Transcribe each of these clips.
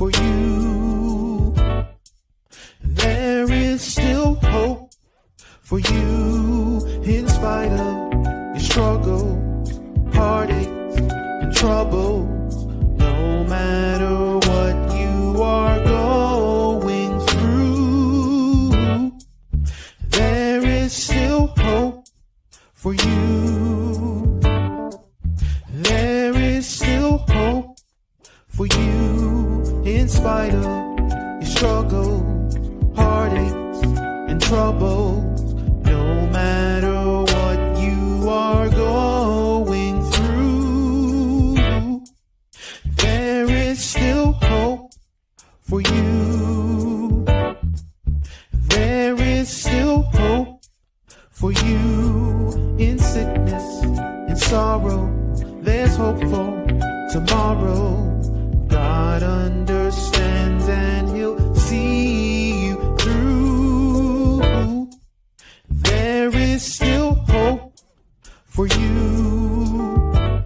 for you. There is still hope for you in spite of your struggles, heartaches, and troubles. No matter what you are going through, there is still hope for you. There is still hope for you in spite of your struggles, heartaches, and troubles. No matter what you are going through, there is still hope for you. There is still hope for you in sickness, in sorrow. There's hope for tomorrow. God understands and he'll see you through. There is still hope for you.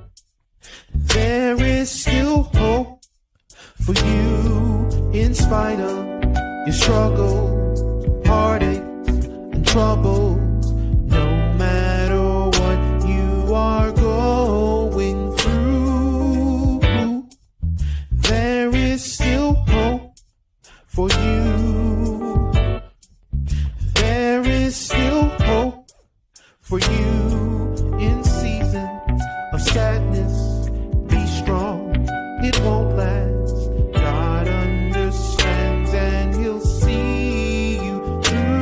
There is still hope for you in spite of your struggles, heartaches, and troubles. No matter what you are going through, there is still hope for you. There is still hope for you in seasons of sadness. Be strong, it won't last. God understands and he'll see you through.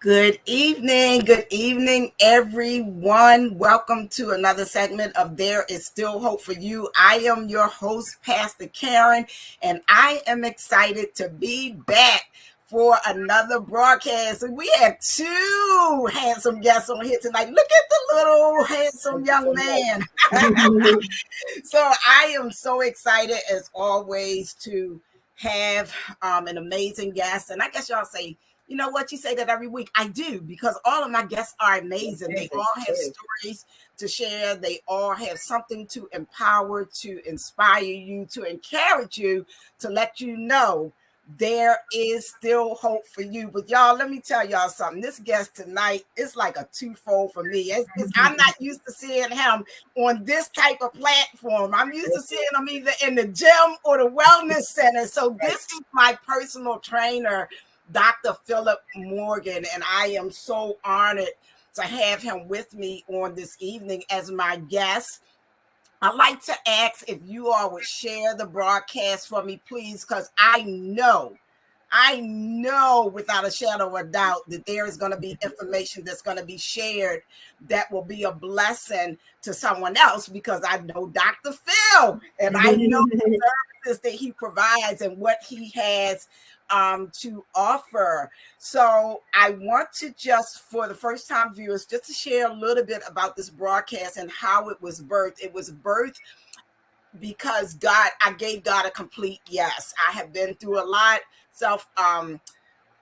Good evening, everyone. Welcome to another segment of There Is Still Hope for You. I am your host, Pastor Karen, and I am excited to be back for another broadcast. And we have two handsome guests on here tonight. Look at the little handsome young man. So I am so excited, as always, to have an amazing guest. And I guess y'all say, you know what? You say that every week. I do, because all of my guests are amazing. They all have stories to share. They all have something to empower, to inspire you, to encourage you, to let you know there is still hope for you. But y'all, let me tell y'all something. This guest tonight is like a twofold for me. I'm not used to seeing him on this type of platform. I'm used to seeing him either in the gym or the wellness center. So this is my personal trainer, Dr. Phillip Morgan, and I am so honored to have him with me on this evening as my guest. I'd like to ask if you all would share the broadcast for me, please, because I know without a shadow of a doubt that there is going to be information that's going to be shared that will be a blessing to someone else, because I know Dr. Phil, and I know the services that he provides and what he has to offer. So I want to just, for the first time viewers, just to share a little bit about this broadcast and how it was birthed. It was birthed because I gave God a complete yes. I have been through a lot,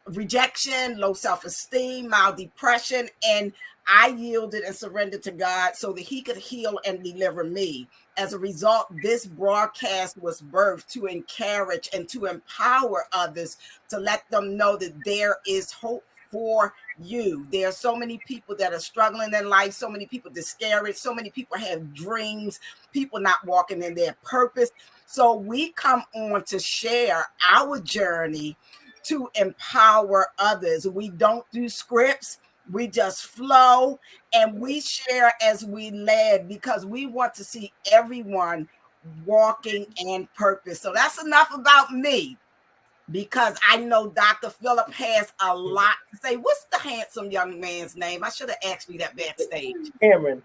rejection, low self-esteem, mild depression, and I yielded and surrendered to God so that he could heal and deliver me. As a result, this broadcast was birthed to encourage and to empower others, to let them know that there is hope for you. There are so many people that are struggling in life, so many people discouraged, so many people have dreams, people not walking in their purpose. So we come on to share our journey to empower others. We don't do scripts. We just flow and we share as we led, because we want to see everyone walking in purpose. So that's enough about me. because I know Dr. Phillip has a lot to say. What's the handsome young man's name? I should have asked you that backstage. Cameron.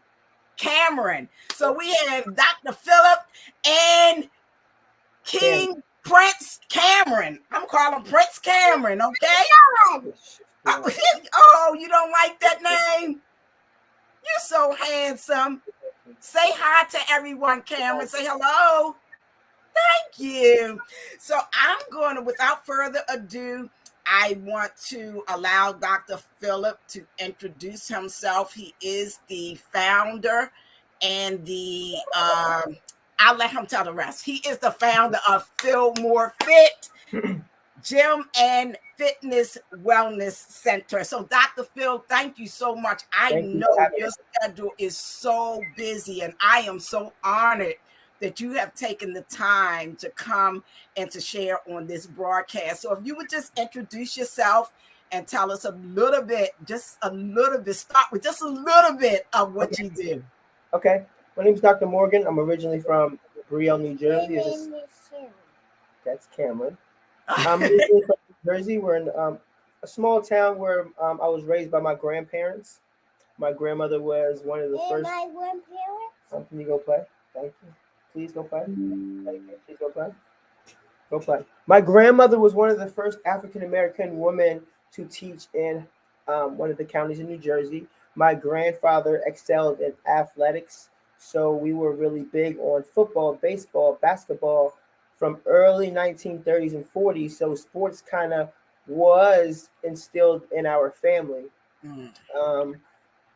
Cameron. So we have Dr. Phillip and King Prince Cameron. I'm calling Prince Cameron, okay? Oh, you don't like that name? You're so handsome. Say hi to everyone, Cameron. Say hello. Thank you. So I'm going to, without further ado, I want to allow Dr. Phillip to introduce himself. He is the founder and I'll let him tell the rest. He is the founder of Fillmore Fit Gym and Fitness Wellness Center. So Dr. Phil, thank you so much. I know your schedule is so busy, and I am so honored that you have taken the time to come and to share on this broadcast. So if you would just introduce yourself and tell us a little bit, start with just a little bit of what you do. Okay. My name is Dr. Morgan. I'm originally from Brielle, New Jersey. That's Cameron. I'm originally from New Jersey. We're in a small town where I was raised by my grandparents. My grandmother was one of the first. My grandparents? Can you go play? Thank you. Please go play. Please go play. Go play. My grandmother was one of the first African-American women to teach in one of the counties in New Jersey. My grandfather excelled in athletics, so we were really big on football, baseball, basketball from early 1930s and 40s. So sports kind of was instilled in our family.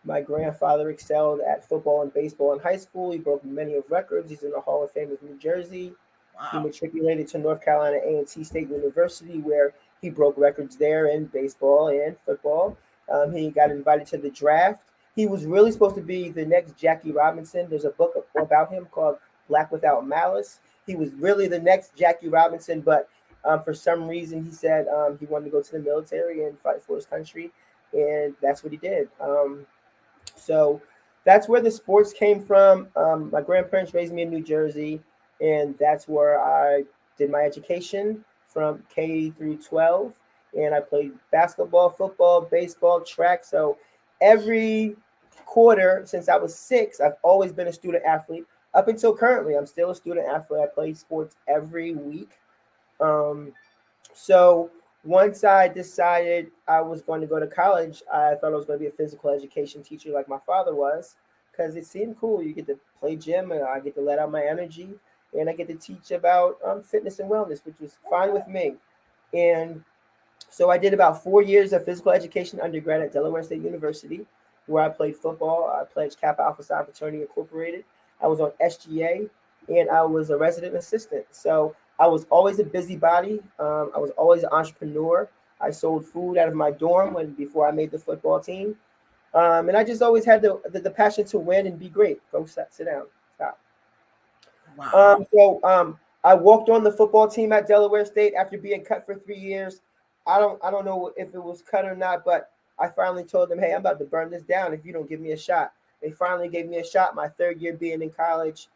My grandfather excelled at football and baseball in high school. He broke many of records. He's in the Hall of Fame of New Jersey. Wow. He matriculated to North Carolina A&T State University, where he broke records there in baseball and football. He got invited to the draft. He was really supposed to be the next Jackie Robinson. There's a book about him called Black Without Malice. He was really the next Jackie Robinson, but for some reason he said he wanted to go to the military and fight for his country, and that's what he did. So that's where the sports came from. My grandparents raised me in New Jersey, and that's where I did my education from K through 12. And I played basketball, football, baseball, track. So every quarter since I was 6, I've always been a student athlete. Up until currently, I'm still a student athlete. I play sports every week. So once I decided I was going to go to college, I thought I was going to be a physical education teacher like my father was, because it seemed cool. You get to play gym, and I get to let out my energy, and I get to teach about fitness and wellness, which was fine with me. And so I did about 4 years of physical education undergrad at Delaware State University, where I played football. I pledged Kappa Alpha Psi Fraternity Incorporated. I was on SGA, and I was a resident assistant. So I was always a busybody. I was always an entrepreneur. I sold food out of my dorm before I made the football team. And I just always had the passion to win and be great. Go sit down. Stop. Wow. I walked on the football team at Delaware State after being cut for 3 years. I don't know if it was cut or not, but I finally told them, hey, I'm about to burn this down if you don't give me a shot. They finally gave me a shot my 3rd year being in college.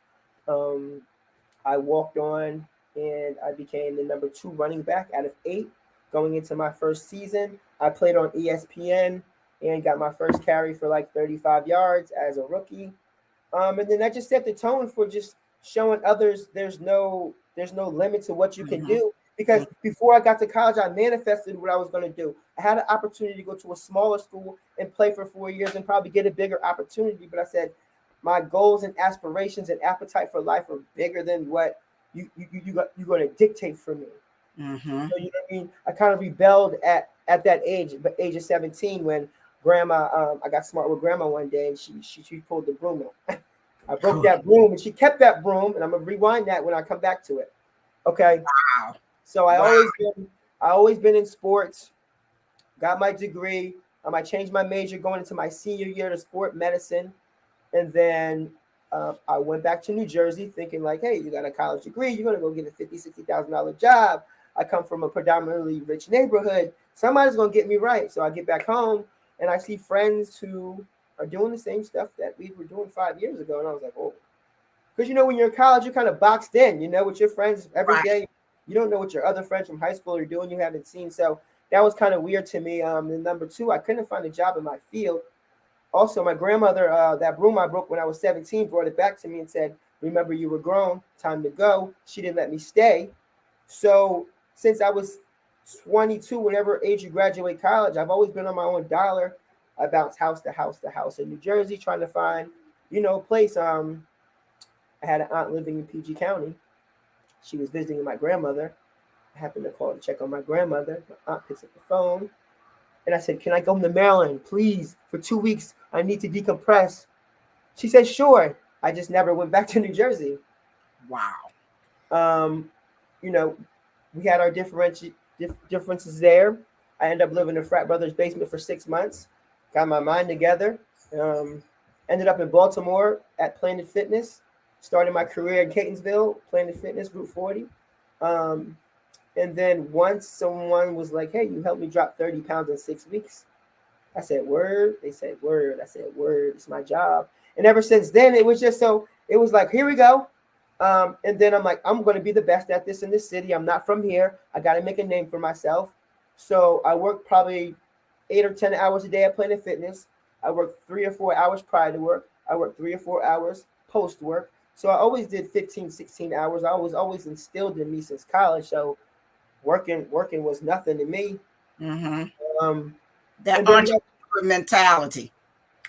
I walked on, and I became the number 2 running back out of 8 going into my first season. I played on ESPN and got my first carry for like 35 yards as a rookie. And then that just set the tone for just showing others there's no limit to what you can do. Because before I got to college, I manifested what I was going to do. I had an opportunity to go to a smaller school and play for 4 years and probably get a bigger opportunity. But I said, my goals and aspirations and appetite for life are bigger than what you're going to dictate for me. So you know what I mean? I kind of rebelled at that age of 17 when grandma, I got smart with grandma one day, and she pulled the broom out. I broke that broom, and she kept that broom, and I'm gonna rewind that when I come back to it. Okay. Wow. So I always been in sports. Got my degree. I changed my major going into my senior year to sport medicine, and then I went back to New Jersey thinking like, hey, you got a college degree, you're gonna go get a $50,000-$60,000 job. I come from a predominantly rich neighborhood. Somebody's gonna get me right. So I get back home and I see friends who are doing the same stuff that we were doing 5 years ago, and I was like, oh, because when you're in college, you're kind of boxed in, with your friends every day. You don't know what your other friends from high school are doing. You haven't seen. So that was kind of weird to me. And number two, I couldn't find a job in my field. Also, my grandmother, that broom I broke when I was 17, brought it back to me and said, "Remember, you were grown. Time to go." She didn't let me stay. So since I was 22, whenever age you graduate college, I've always been on my own dollar. I bounced house to house to house in New Jersey, trying to find, a place. I had an aunt living in PG County. She was visiting my grandmother. I happened to call to check on my grandmother. My aunt picks up the phone, and I said, "Can I go home to Maryland, please, for 2 weeks? I need to decompress." She said, "Sure." I just never went back to New Jersey. Wow. Um, you know, we had our differences there. I ended up living in a frat brother's basement for 6 months. Got my mind together. Um, Ended up in Baltimore at Planet Fitness. Started my career in Catonsville, Planet Fitness, Group 40. Um, and then once someone was like, "Hey, you helped me drop 30 pounds in 6 weeks." I said, "Word." They said, "Word." I said, "Word." It's my job. And ever since then, it was just so, it was like, here we go. And then I'm like, I'm going to be the best at this in this city. I'm not from here. I got to make a name for myself. So I work probably 8 or 10 hours a day at Planet Fitness. I work 3 or 4 hours prior to work. I work 3 or 4 hours post work. So I always did 15, 16 hours. I was always instilled in me since college. So working was nothing to me. Um, That and then I got, entrepreneur mentality.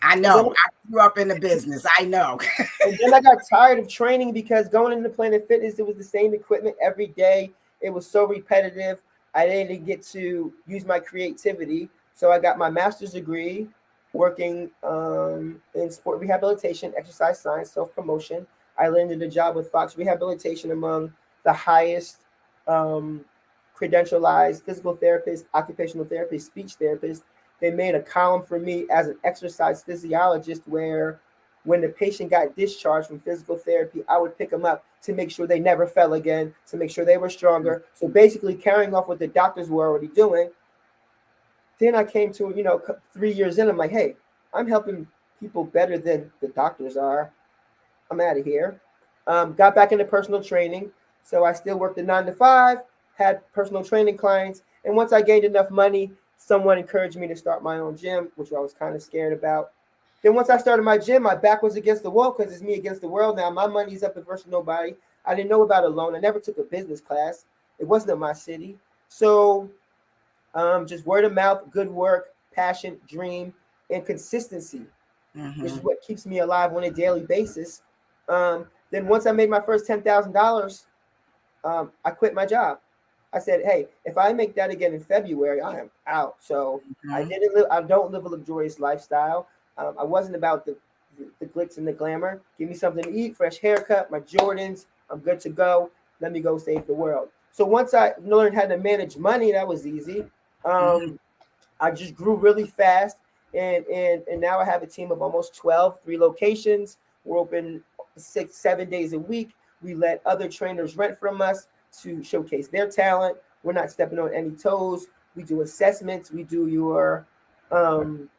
I and then know. I grew up in the business. I know. And then I got tired of training because going into Planet Fitness, it was the same equipment every day. It was so repetitive. I didn't get to use my creativity. So I got my master's degree working in sport rehabilitation, exercise science, self-promotion. I landed a job with Fox Rehabilitation, among the highest credentialized physical therapists, occupational therapists, speech therapists. They made a column for me as an exercise physiologist where when the patient got discharged from physical therapy, I would pick them up to make sure they never fell again, to make sure they were stronger. So basically carrying off what the doctors were already doing. Then I came to, 3 years in, I'm like, hey, I'm helping people better than the doctors are. I'm out of here. Got back into personal training. So I still worked a 9 to 5, had personal training clients. And once I gained enough money, someone encouraged me to start my own gym, which I was kind of scared about. Then once I started my gym, my back was against the wall because it's me against the world now. My money's up versus nobody. I didn't know about a loan. I never took a business class. It wasn't in my city. So just word of mouth, good work, passion, dream, and consistency, which is what keeps me alive on a daily basis. Then once I made my first $10,000, I quit my job. I said, hey, if I make that again in February, I am out. So I don't live a luxurious lifestyle. I wasn't about the glitz and the glamour. Give me something to eat, fresh haircut, my Jordans. I'm good to go. Let me go save the world. So once I learned how to manage money, that was easy. I just grew really fast. And now I have a team of almost 12, 3 locations. We're open 6, 7 days a week. We let other trainers rent from us to showcase their talent. We're not stepping on any toes. We do assessments. We do your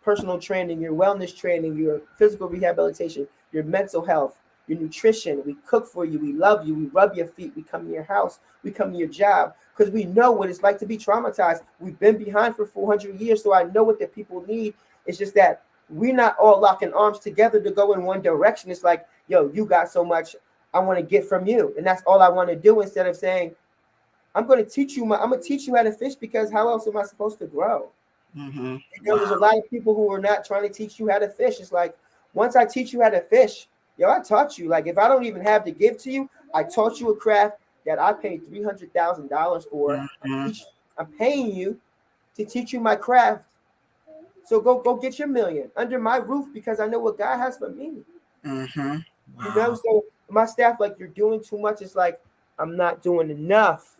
personal training, your wellness training, your physical rehabilitation, your mental health, your nutrition. We cook for you. We love you. We rub your feet. We come to your house. We come to your job because we know what it's like to be traumatized. We've been behind for 400 years, so I know what the people need. It's just that we're not all locking arms together to go in one direction. It's like, yo, you got so much I want to get from you. And that's all I want to do, instead of saying, I'm going to teach you how to fish, because how else am I supposed to grow? There's a lot of people who are not trying to teach you how to fish. It's like, once I teach you how to fish, I taught you. Like, if I don't even have to give to you, I taught you a craft that I paid $300,000 for. I'm paying you to teach you my craft. So go get your million under my roof, because I know what God has for me. So my staff, like, you're doing too much. It's like, I'm not doing enough.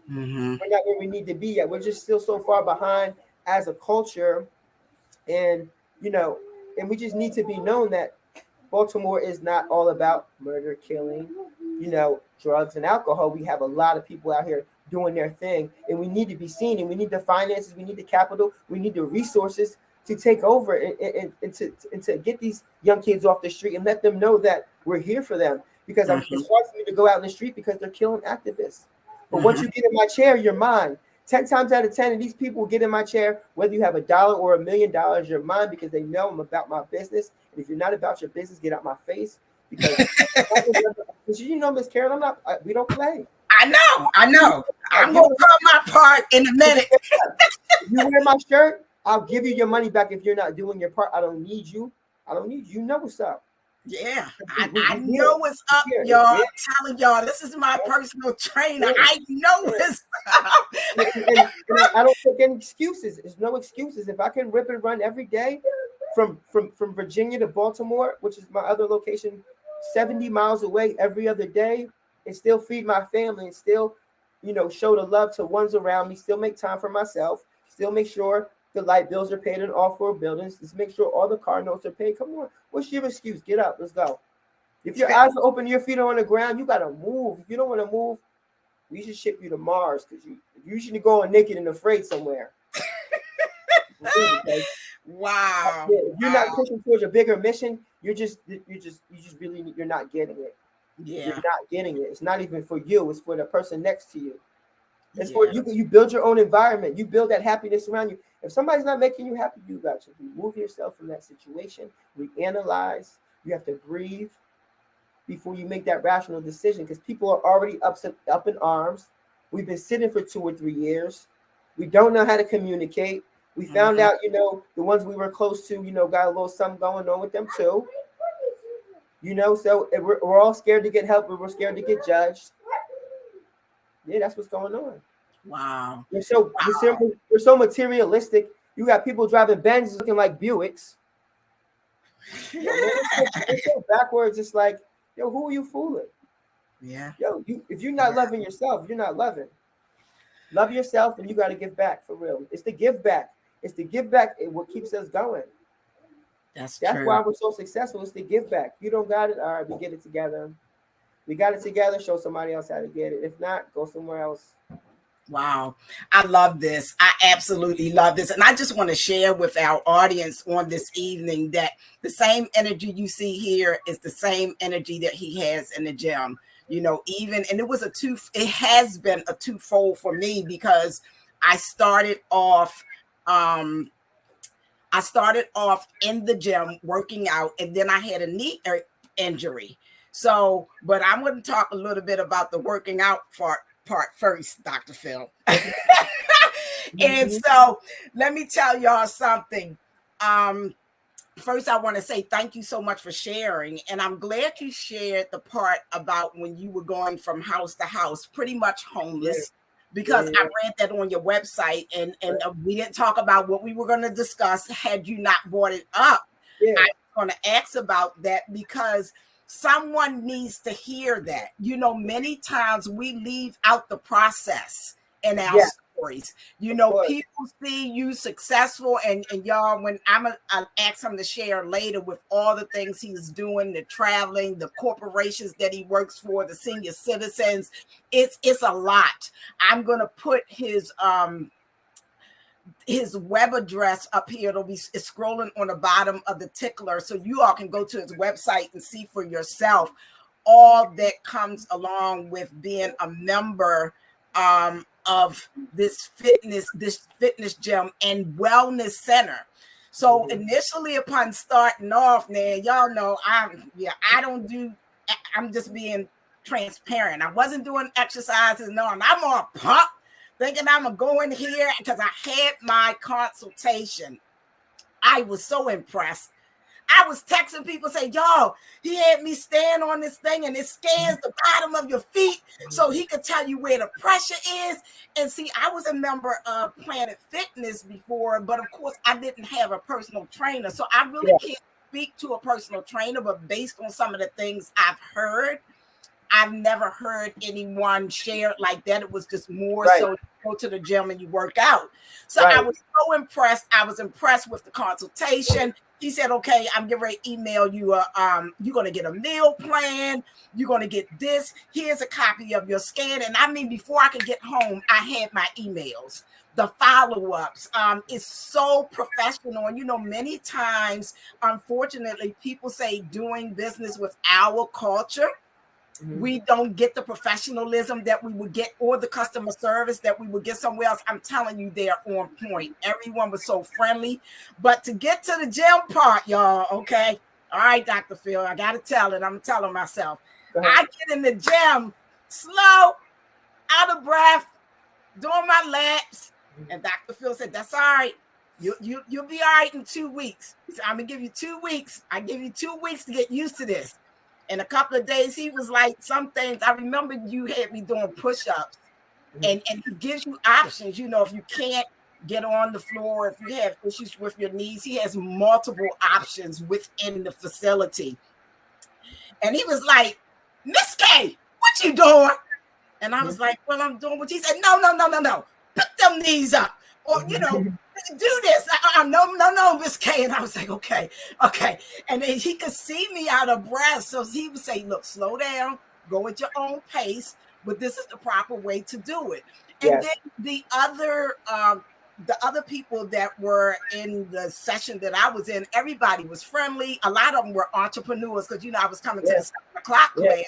We're not where we need to be yet. We're just still so far behind as a culture. And, and we just need to be known that Baltimore is not all about murder, killing, drugs and alcohol. We have a lot of people out here doing their thing, and we need to be seen, and we need the finances, we need the capital, we need the resources to take over and to get these young kids off the street and let them know that we're here for them. Because it's hard for me to go out in the street because they're killing activists. But once you get in my chair, you're mine. 10 times out of 10, and these people get in my chair, whether you have $1 or $1 million, you're mine because they know I'm about my business. And if you're not about your business, get out my face. Because you know, Miss Karen, we don't play. I know. I'm going to call my part in a minute. If you wear my shirt, I'll give you your money back if you're not doing your part. I don't need you. You know what's up. Yeah, I know what's up, y'all. I'm telling y'all, this is my personal trainer. I know what's up. And I don't take any excuses. There's no excuses. If I can rip and run every day from Virginia to Baltimore, which is my other location, 70 miles away every other day, and still feed my family and still, show the love to ones around me, still make time for myself, still make sure the light bills are paid in all 4 buildings. Just make sure all the car notes are paid. Come on. What's your excuse? Get up. Let's go. If your eyes are open, your feet are on the ground, you got to move. If you don't want to move, we should ship you to Mars because you should go on naked and afraid somewhere. Wow. If you're not pushing towards a bigger mission, you're not getting it. Yeah. You're not getting it. It's not even for you. It's for the person next to you. It's for you. You build your own environment. You build that happiness around you. If somebody's not making you happy, you got to remove yourself from that situation. Reanalyze. You have to breathe before you make that rational decision because people are already up in arms. We've been sitting for 2 or 3 years. We don't know how to communicate. We found out, the ones we were close to, got a little something going on with them too. So we're all scared to get help, but we're scared to get judged. Yeah, that's what's going on. Wow. We're so materialistic. You got people driving Benzes looking like Buicks. It's so backwards. It's like, who are you fooling? Yeah. If you're not loving yourself, you're not loving. Love yourself, and you got to give back for real. It's the give back. It's the give back. What keeps us going. That's true. why we're so successful. It's the give back. You don't got it. All right, we get it together. We got it together. Show somebody else how to get it. If not, go somewhere else. Wow. I love this. I absolutely love this. And I just want to share with our audience on this evening that the same energy you see here is the same energy that he has in the gym. And it has been a twofold for me because I started off in the gym working out, and then I had a knee injury. So, but I'm going to talk a little bit about the working out part first, Dr. Phil. And so let me tell y'all something. First, I want to say thank you so much for sharing. And I'm glad you shared the part about when you were going from house to house, pretty much homeless, because I read that on your website. And we didn't talk about what we were going to discuss had you not brought it up. I was going to ask about that because someone needs to hear that. Many times we leave out the process in our stories. People see you successful, and y'all, when I'll ask him to share later with all the things he's doing, the traveling, the corporations that he works for, the senior citizens, it's a lot. I'm gonna put his web address up here. It's scrolling on the bottom of the tickler, so you all can go to his website and see for yourself all that comes along with being a member of this fitness gym and wellness center. So initially, upon starting off, man, y'all know I'm just being transparent. I wasn't doing exercises, no, and I'm on pump, thinking I'm gonna go in here because I had my consultation. I was so impressed. I was texting people saying, y'all, he had me stand on this thing and it scans the bottom of your feet so he could tell you where the pressure is. And see, I was a member of Planet Fitness before, but of course I didn't have a personal trainer. So I really can't speak to a personal trainer, but based on some of the things I've heard, I've never heard anyone share it like that. It was just more so you go to the gym and you work out. So I was so impressed. I was impressed with the consultation. He said, okay, I'm getting ready to email you. You're going to get a meal plan. You're going to get this. Here's a copy of your scan. And I mean, before I could get home, I had my emails, the follow-ups. It's so professional. And, many times, unfortunately, people say doing business with our culture We don't get the professionalism that we would get or the customer service that we would get somewhere else. I'm telling you, they're on point. Everyone was so friendly. But to get to the gym part, y'all, okay? All right, Dr. Phil, I got to tell it. I'm telling myself. I get in the gym slow, out of breath, doing my laps. And Dr. Phil said, that's all right. You'll be all right in 2 weeks. He said, I'm going to give you 2 weeks. I give you 2 weeks to get used to this. In a couple of days, he was like, some things, I remember you had me doing push-ups, and he gives you options. You know, if you can't get on the floor, if you have issues with your knees, he has multiple options within the facility. And he was like, Miss K, what you doing? And I was like, well, I'm doing what he said. No. Pick them knees up. Or, you know, do this. No, Miss K. And I was like, okay. And then he could see me out of breath. So he would say, look, slow down, go at your own pace, but this is the proper way to do it. And then the other people that were in the session that I was in, everybody was friendly. A lot of them were entrepreneurs because, you know, I was coming to the 7 o'clock class.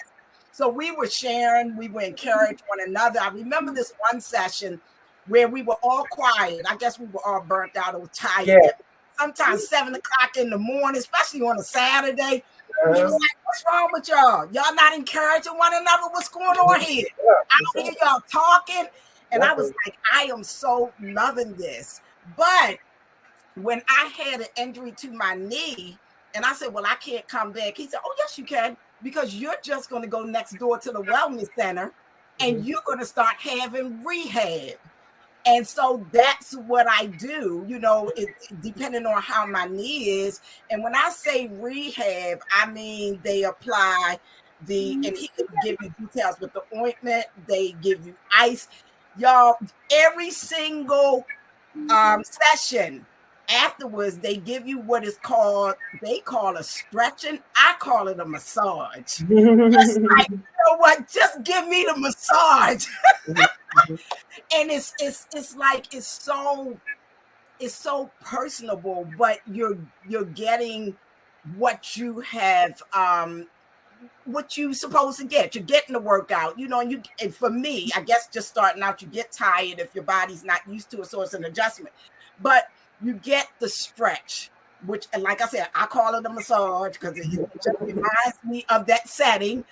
So we were sharing, we were encouraging one another. I remember this one session where we were all quiet. I guess we were all burnt out or tired. Yeah. Sometimes 7 o'clock in the morning, especially on a Saturday. He was like, what's wrong with y'all? Y'all not encouraging one another? What's going on here? I don't hear y'all talking. And I was like, I am so loving this. But when I had an injury to my knee, and I said, well, I can't come back. He said, oh, yes, you can, because you're just going to go next door to the wellness center and you're going to start having rehab. And so that's what I do, you know, depending on how my knee is. And when I say rehab, I mean they apply and he can give you details with the ointment. They give you ice. Y'all, every single session afterwards, they give you what is called, they call a stretching. I call it a massage. Just like, you know what? Just give me the massage. And it's like it's so personable, but you're getting what you have what you supposed to get. You're getting the workout, you know, and for me, I guess just starting out, you get tired if your body's not used to it, so it's an adjustment. But you get the stretch, which, and like I said, I call it a massage because it just reminds me of that setting.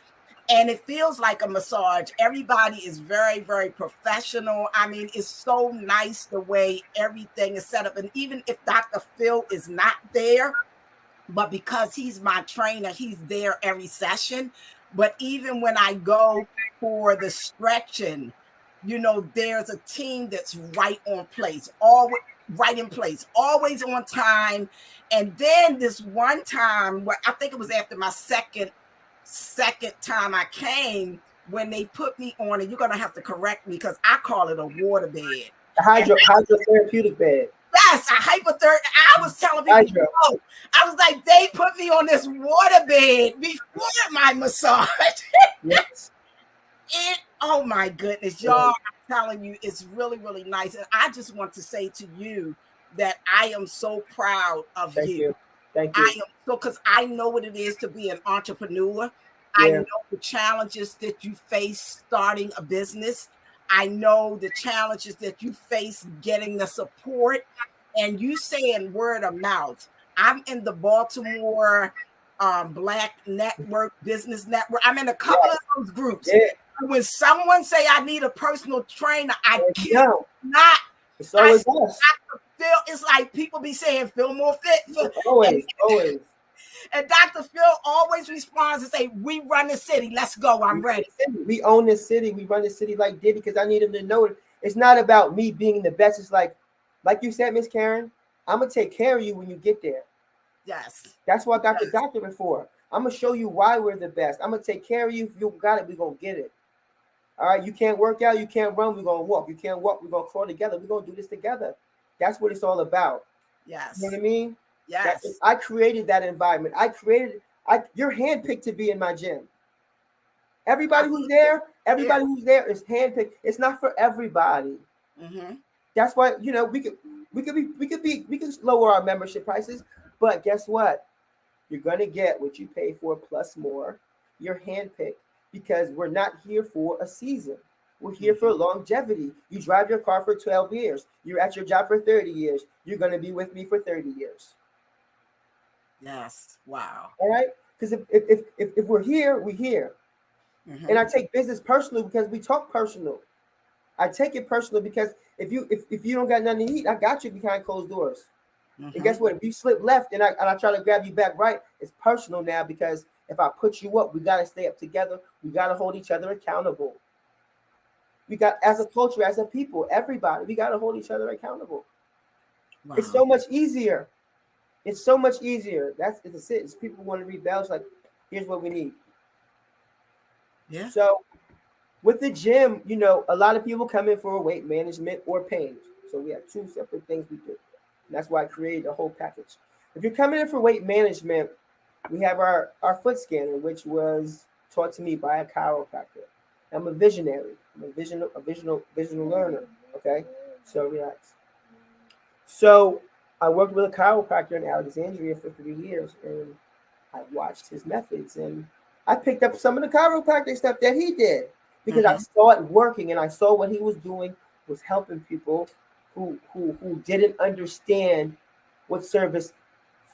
And it feels like a massage. Everybody is very, very professional. I mean, it's so nice the way everything is set up. And even if Dr. Phil is not there, but because he's my trainer, he's there every session. But even when I go for the stretching, you know, there's a team that's right on place, always right in place, always on time. And then this one time, where I think it was after my second time I came, when they put me on, and you're gonna have to correct me because I call it a water bed. A hydrotherapeutic bed. Yes, a hypothermic. I was telling people, no. I was like, they put me on this water bed before my massage. Yes. Oh my goodness, y'all, I'm telling you, it's really, really nice. And I just want to say to you that I am so proud of you. Thank you. I am so, because I know what it is to be an entrepreneur. I know the challenges that you face starting a business. I know the challenges that you face getting the support, and you saying word of mouth. I'm in the Baltimore Black Network, Business Network. I'm in a couple of those groups. Yeah. When someone say I need a personal trainer, I can't not. So is us. It's like people be saying, feel more fit. Always. And Dr. Phil always responds and say, we run the city. Let's go. I'm ready. We own this city. We run the city like Diddy because I need him to know it. It's not about me being the best. It's like you said, Miss Karen, I'm going to take care of you when you get there. Yes. That's what I got the doctorate for. I'm going to show you why we're the best. I'm going to take care of you. If you got it, we're going to get it. All right. You can't work out. You can't run. We're going to walk. You can't walk. We're going to crawl together. We're going to do this together. That's what it's all about. Yes. You know what I mean? Yes. I created that environment. You're handpicked to be in my gym. Everybody who's there is handpicked. It's not for everybody. Mm-hmm. That's why, you know, we can lower our membership prices, but guess what? You're gonna get what you pay for plus more. You're handpicked. because we're not here for a season. We're here for longevity. You drive your car for 12 years. You're at your job for 30 years. You're going to be with me for 30 years. Yes. Wow. All right? Because if we're here, we're here. And I take business personal because we talk personal. I take it personal because if you don't got nothing to eat, I got you behind closed doors. And guess what? If you slip left and I try to grab you back right, it's personal now because if I put you up, we got to stay up together. We got to hold each other accountable. We got, as a culture, as a people, everybody, we got to hold each other accountable. Wow. It's so much easier. It's so much easier. That's it. It's people want to rebel. It's like, here's what we need. Yeah. So with the gym, you know, a lot of people come in for weight management or pain. So we have two separate things we do. And that's why I created a whole package. If you're coming in for weight management, we have our foot scanner, which was taught to me by a chiropractor. I'm a visionary. I'm a visual learner. Okay, so relax. So I worked with a chiropractor in Alexandria for 3 years, and I watched his methods, and I picked up some of the chiropractic stuff that he did because I saw it working, and I saw what he was doing was helping people who didn't understand what service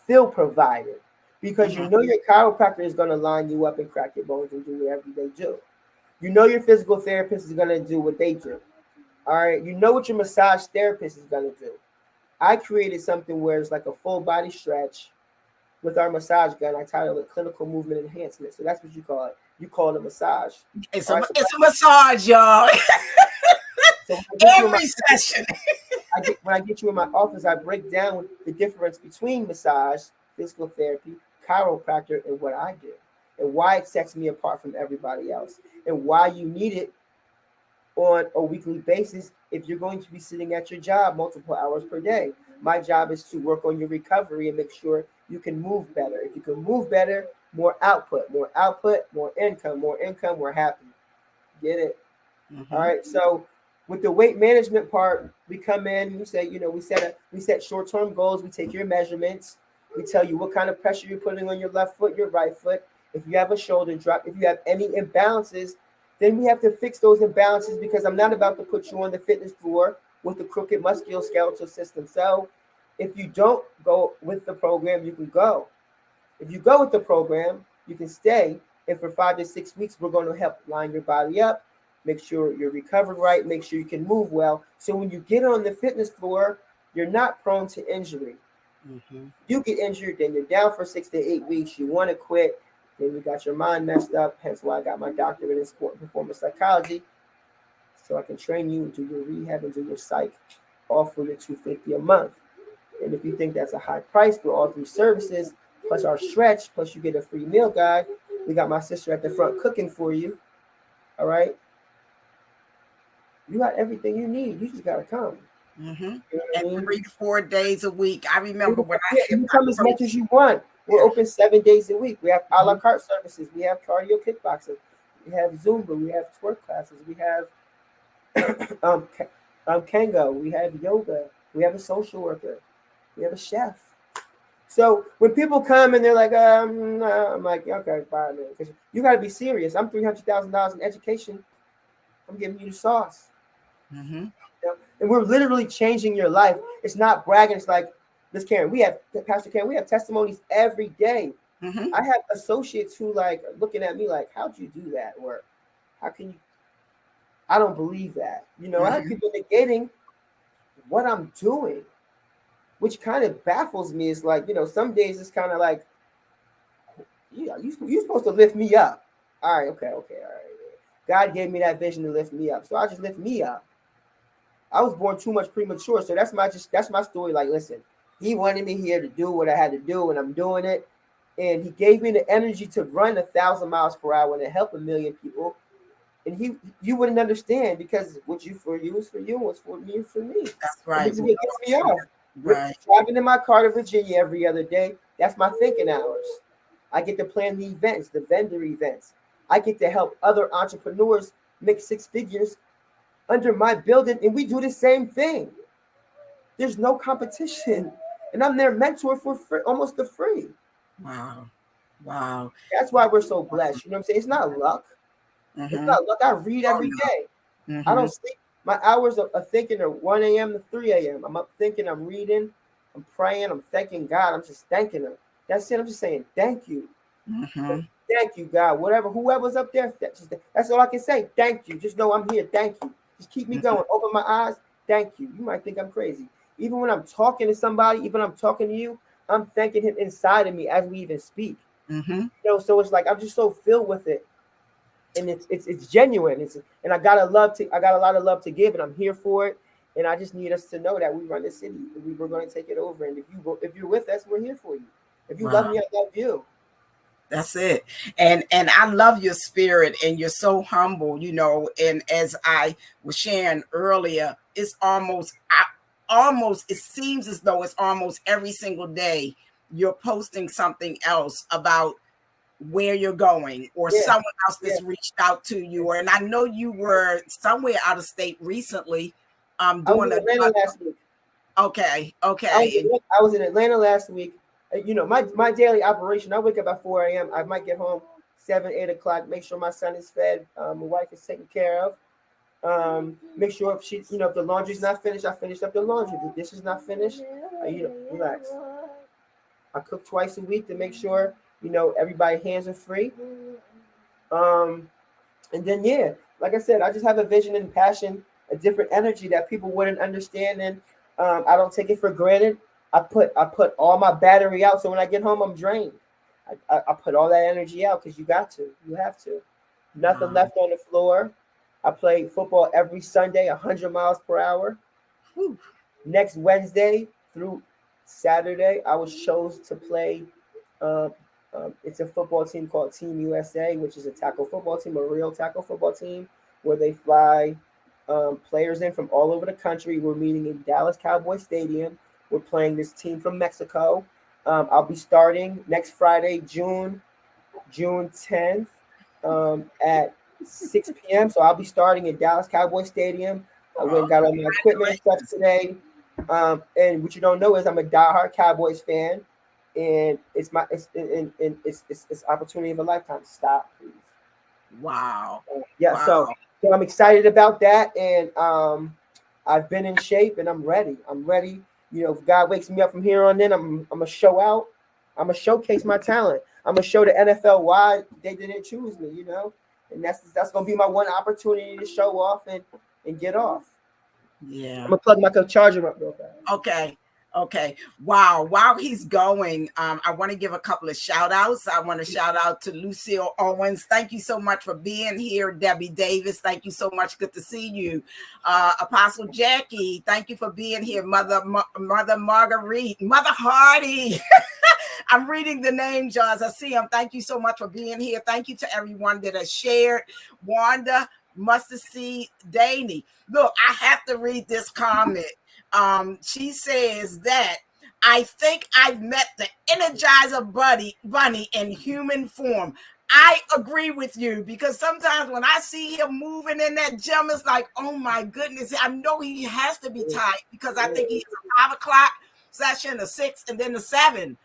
Phil provided. Because you know your chiropractor is going to line you up and crack your bones and do whatever they do. You know your physical therapist is going to do what they do. All right. You know what your massage therapist is going to do. I created something where it's like a full body stretch with our massage gun. I titled it clinical movement enhancement. So that's what you call it. You call it a massage. It's a massage, y'all. So every session. When I get you in my office, I break down the difference between massage, physical therapy, chiropractor, and what I do, and why it sets me apart from everybody else, and why you need it on a weekly basis if you're going to be sitting at your job multiple hours per day. My job is to work on your recovery and make sure you can move better. If you can move better, more output, more income, we're happy. Get it? All right. So with the weight management part, we come in, we say, you know, we set short-term goals, we take your measurements, we tell you what kind of pressure you're putting on your left foot, your right foot. If you have a shoulder drop, if you have any imbalances, then we have to fix those imbalances because I'm not about to put you on the fitness floor with the crooked musculoskeletal system. So if you don't go with the program, you can go. If you go with the program, you can stay. And for 5 to 6 weeks, we're going to help line your body up, make sure you're recovered right, make sure you can move well. So when you get on the fitness floor, you're not prone to injury. You get injured, then you're down for 6 to 8 weeks. You want to quit, then you got your mind messed up. Hence why I got my doctorate in sport and performance psychology, so I can train you and do your rehab and do your psych, all for your $250 a month. And if you think that's a high price for all 3 services, plus our stretch, plus you get a free meal guide, we got my sister at the front cooking for you. All right. You got everything you need. You just got to come. You know and 3 to 4 days a week. I remember when you come as much as you want. We're open 7 days a week. We have a la carte services. We have cardio kickboxing. We have Zumba. We have twerk classes. We have Kango. We have yoga. We have a social worker. We have a chef. So when people come and they're like, I'm like, okay, bye, man. Because you got to be serious. I'm $300,000 in education. I'm giving you the sauce. And we're literally changing your life. It's not bragging. It's like, Miss Karen, Pastor Karen, we have testimonies every day. I have associates who like looking at me like, how'd you do that? Or how can you? I don't believe that. You know, I have people negating what I'm doing, which kind of baffles me. It's like, you know, some days it's kind of like, yeah, you're supposed to lift me up. All right, okay, all right. God gave me that vision to lift me up, so I just lift me up. I was born too much premature, so that's my story. Like, listen, he wanted me here to do what I had to do, and I'm doing it. And he gave me the energy to run 1,000 miles per hour and to help 1 million people. And you wouldn't understand because what you for you is for you, what's for me is for me. That's right. It gets me off. Right. Driving in my car to Virginia every other day, that's my thinking hours. I get to plan the events, the vendor events. I get to help other entrepreneurs make 6 figures under my building, and we do the same thing. There's no competition, and I'm their mentor for free, almost free. Wow. That's why we're so blessed. You know what I'm saying? It's not luck. It's not luck. I read every day. I don't sleep. My hours of thinking are 1 a.m. to 3 a.m. I'm up thinking, I'm reading, I'm praying, I'm thanking God. I'm just thanking him. That's it. I'm just saying thank you. Thank you, God. Whoever's up there, that's all I can say. Thank you. Just know I'm here. Thank you. Just keep me going. Open my eyes. Thank you. You might think I'm crazy. Even when I'm talking to somebody, even when I'm talking to you, I'm thanking him inside of me as we even speak. You know, so it's like I'm just so filled with it. And it's genuine. And I got a lot of love to give, and I'm here for it. And I just need us to know that we run the city. We're going to take it over. And if you're with us, we're here for you. If you love me, I love you. That's it. And I love your spirit, and you're so humble, you know. And as I was sharing earlier, it's almost it seems as though it's almost every single day you're posting something else about where you're going, or someone else that's reached out to you. And I know you were somewhere out of state recently doing Atlanta last week. Okay. I was in Atlanta last week. You know, my daily operation, I wake up at 4 a.m. I might get home 7, 8 o'clock, make sure my son is fed, my wife is taken care of. Make sure if if the laundry's not finished, I finish up the laundry. If the dish is not finished, relax. I cook twice a week to make sure, everybody's hands are free. And then, like I said, I just have a vision and passion, a different energy that people wouldn't understand. And I don't take it for granted. I put all my battery out, so when I get home, I'm drained. I put all that energy out because you have to. Nothing left on the floor. I play football every Sunday, 100 miles per hour. Whew. Next Wednesday through Saturday, I was chosen to play. It's a football team called Team USA, which is a tackle football team, a real tackle football team, where they fly players in from all over the country. We're meeting in Dallas Cowboy Stadium. We're playing this team from Mexico. I'll be starting next Friday, June 10th at 6 p.m. So I'll be starting at Dallas Cowboy Stadium. I went and got all my equipment and stuff today. And what you don't know is I'm a diehard Cowboys fan, and it's opportunity of a lifetime. Stop, please. Wow. So I'm excited about that, and I've been in shape, and I'm ready. If God wakes me up from here on in, I'm gonna show out. I'm gonna showcase my talent. I'm gonna show the NFL why they didn't choose me. And that's gonna be my one opportunity to show off and get off. Yeah. I'm gonna plug my charger up real fast. Okay. Wow. While he's going, I want to give a couple of shout outs. I want to shout out to Lucille Owens. Thank you so much for being here. Debbie Davis, thank you so much. Good to see you. Apostle Jackie, thank you for being here. Mother Marguerite, Mother Hardy. I'm reading the names, y'all, as I see them. Thank you so much for being here. Thank you to everyone that has shared. Wanda Mustard Seed Daney. Look, I have to read this comment. She says that I think I've met the Energizer Bunny in human form. I agree with you, because sometimes when I see him moving in that gym, it's like, oh my goodness, I know he has to be tight, because I think he's a 5 o'clock session, a 6, and then the 7,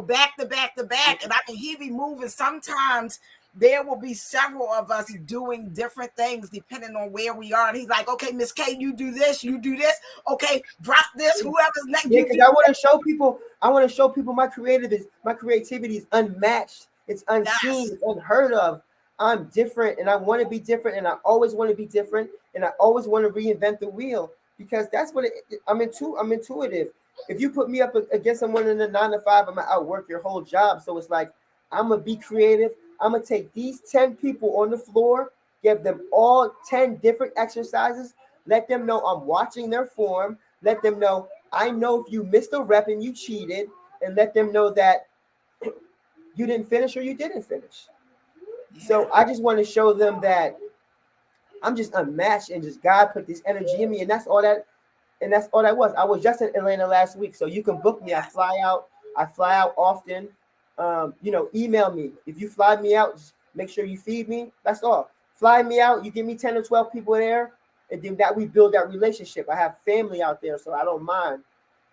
back to back to back. And I mean, he be moving. Sometimes there will be several of us doing different things depending on where we are. And he's like, okay, Miss K, you do this. Okay, drop this, whoever's next. Yeah, because I want to show people my creativity is unmatched. It's unseen. It's unheard of. I'm different, and I want to be different, and I always want to be different, and I always want to reinvent the wheel, because that's what I'm intuitive. If you put me up against someone in a 9 to 5, I'm gonna outwork your whole job. So it's like, I'm gonna be creative. I'm going to take these 10 people on the floor, give them all 10 different exercises, let them know I'm watching their form, let them know I know if you missed a rep and you cheated, and let them know that you didn't finish or you didn't finish. Yeah. So I just want to show them that I'm just unmatched, and just God put this energy in me, and that's all that was. I was just in Atlanta last week, so you can book me. I fly out often. Email me. If you fly me out, just make sure you feed me. That's all. Fly me out. You give me 10 or 12 people there, and then that we build that relationship. I have family out there, so I don't mind.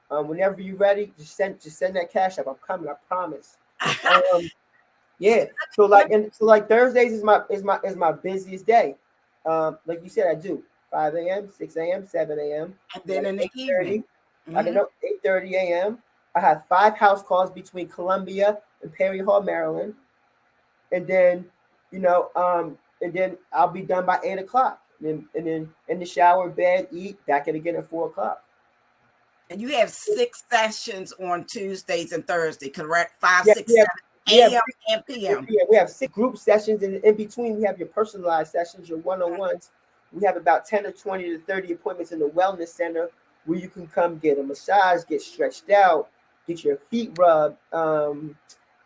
Whenever you're ready, just send that cash up. I'm coming. I promise. Yeah. So like Thursdays is my busiest day. Like you said, I do 5 a.m., 6 a.m., 7 a.m., And then like in the 8:30. evening. I can Hmm. know 8:30 a.m. I have 5 house calls between Columbia and Perry Hall, Maryland, and then and then I'll be done by 8 o'clock. And then in the shower, bed, eat, back at again at 4 o'clock. And you have 6 sessions on Tuesdays and Thursday, correct? Five, Yeah, six, we have seven a.m. and p.m. yeah, we have 6 group sessions, and in between we have your personalized sessions, your one-on-ones. We have about 10 or 20 to 30 appointments in the wellness center where you can come get a massage, get stretched out, get your feet rubbed. We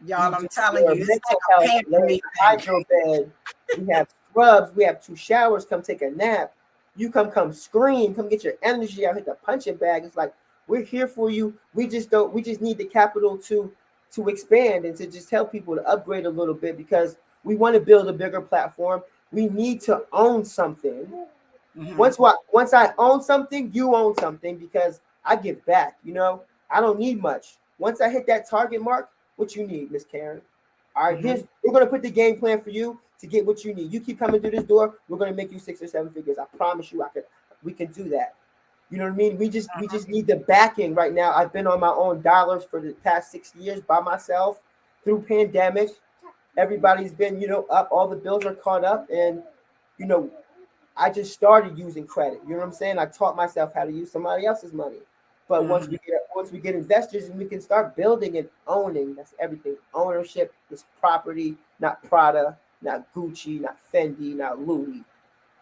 Y'all, do I'm telling your you, it's mental like a health, lay pamper in me the thing. hydro bed. We have scrubs. We have 2 showers. Come take a nap. You come scream. Come get your energy out. Hit the punching bag. It's like we're here for you. We just don't. We just need the capital to expand and to just help people to upgrade a little bit because we want to build a bigger platform. We need to own something. Hmm. Once I own something, you own something because I give back. I don't need much. Once I hit that target mark, what you need, Miss Karen? All right, Hmm. we're gonna put the game plan for you to get what you need. You keep coming through this door, we're gonna make you 6 or 7 figures. I promise you, we can do that. You know what I mean? We just need the backing right now. I've been on my own dollars for the past 6 years by myself through pandemic. Everybody's been, up. All the bills are caught up, and you know, I just started using credit. You know what I'm saying? I taught myself how to use somebody else's money. But once Hmm. we get investors and we can start building and owning, that's everything. Ownership is property, not Prada, not Gucci, not Fendi, not Louis.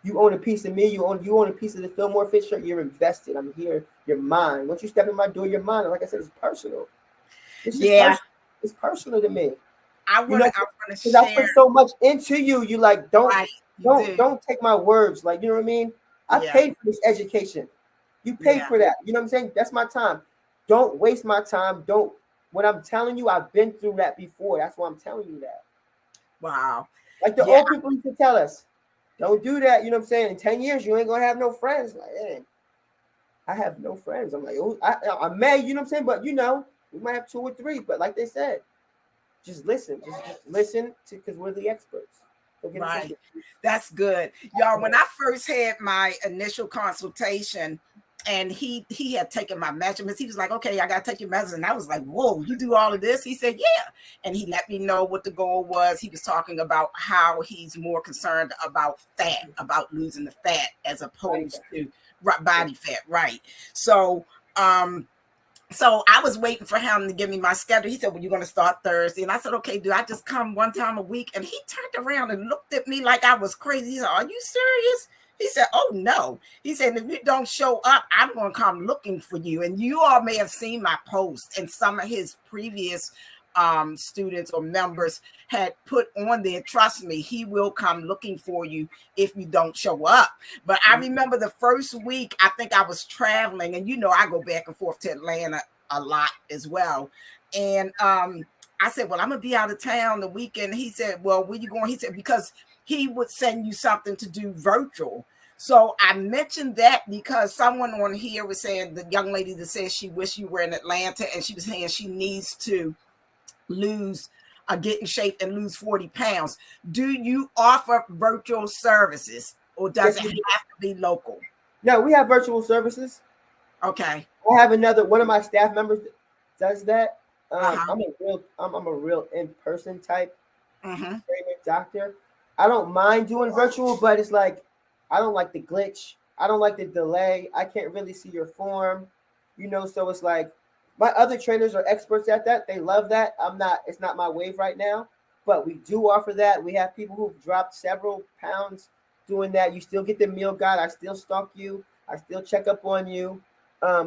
You own a piece of me. You own a piece of the Fillmore Fit shirt. You're invested. I'm here. You're mine. Once you step in my door, you're mine. And like I said, it's personal. It's just Yeah, personal. It's personal to me. I You want know, to. I want to because I share. put so much into you. You like don't Right, you don't do. don't take my words. Like you know what I mean. I Yeah, paid for this education. You paid yeah. for that. You know what I'm saying? That's my time. Don't waste my time. Don't. What I'm telling you, I've been through that before. That's why I'm telling you that. Wow. Like the Yeah, old people used to tell us, don't do that. You know what I'm saying? In 10 years, you ain't gonna have no friends. Like, hey, I have no friends. I'm like, oh, I may. You know what I'm saying? But we might have 2 or 3. But like they said, just listen. Just listen to because we're the experts. So get right. attention. That's good. Y'all, when I first had my initial consultation and he had taken my measurements, he was like, okay, I got to take your measurements. And I was like, whoa, you do all of this? He said, yeah. And he let me know what the goal was. He was talking about how he's more concerned about fat, about losing the fat as Body opposed fat. to body fat. Right. So I was waiting for him to give me my schedule. He said, well, you're going to start Thursday. And I said, okay, do I just come one time a week? And he turned around and looked at me like I was crazy. He said, are you serious? He said, oh, no. He said, if you don't show up, I'm going to come looking for you. And you all may have seen my post and some of his previous students or members had put on there, trust me, he will come looking for you if you don't show up. But I remember the first week, I think I was traveling, and I go back and forth to Atlanta a lot as well. And I said, well, I'm gonna be out of town the weekend. He said, well, where you going? He said, because he would send you something to do virtual. So I mentioned that because someone on here was saying, the young lady that says she wished you were in Atlanta, and she was saying she needs to lose get in shape and lose 40 pounds. Do you offer virtual services or does Yes, it we have do. to be local? No, we have virtual services. Okay. I have another one of my staff members does that. Uh-huh. I'm a real in-person type Mm-hmm. trainer doctor. I don't mind doing virtual, but it's like I don't like the glitch. I don't like the delay. I can't really see your form, so it's like my other trainers are experts at that. They love that. It's not my wave right now, but we do offer that. We have people who've dropped several pounds doing that. You still get the meal guide. I still stalk you. I still check up on you.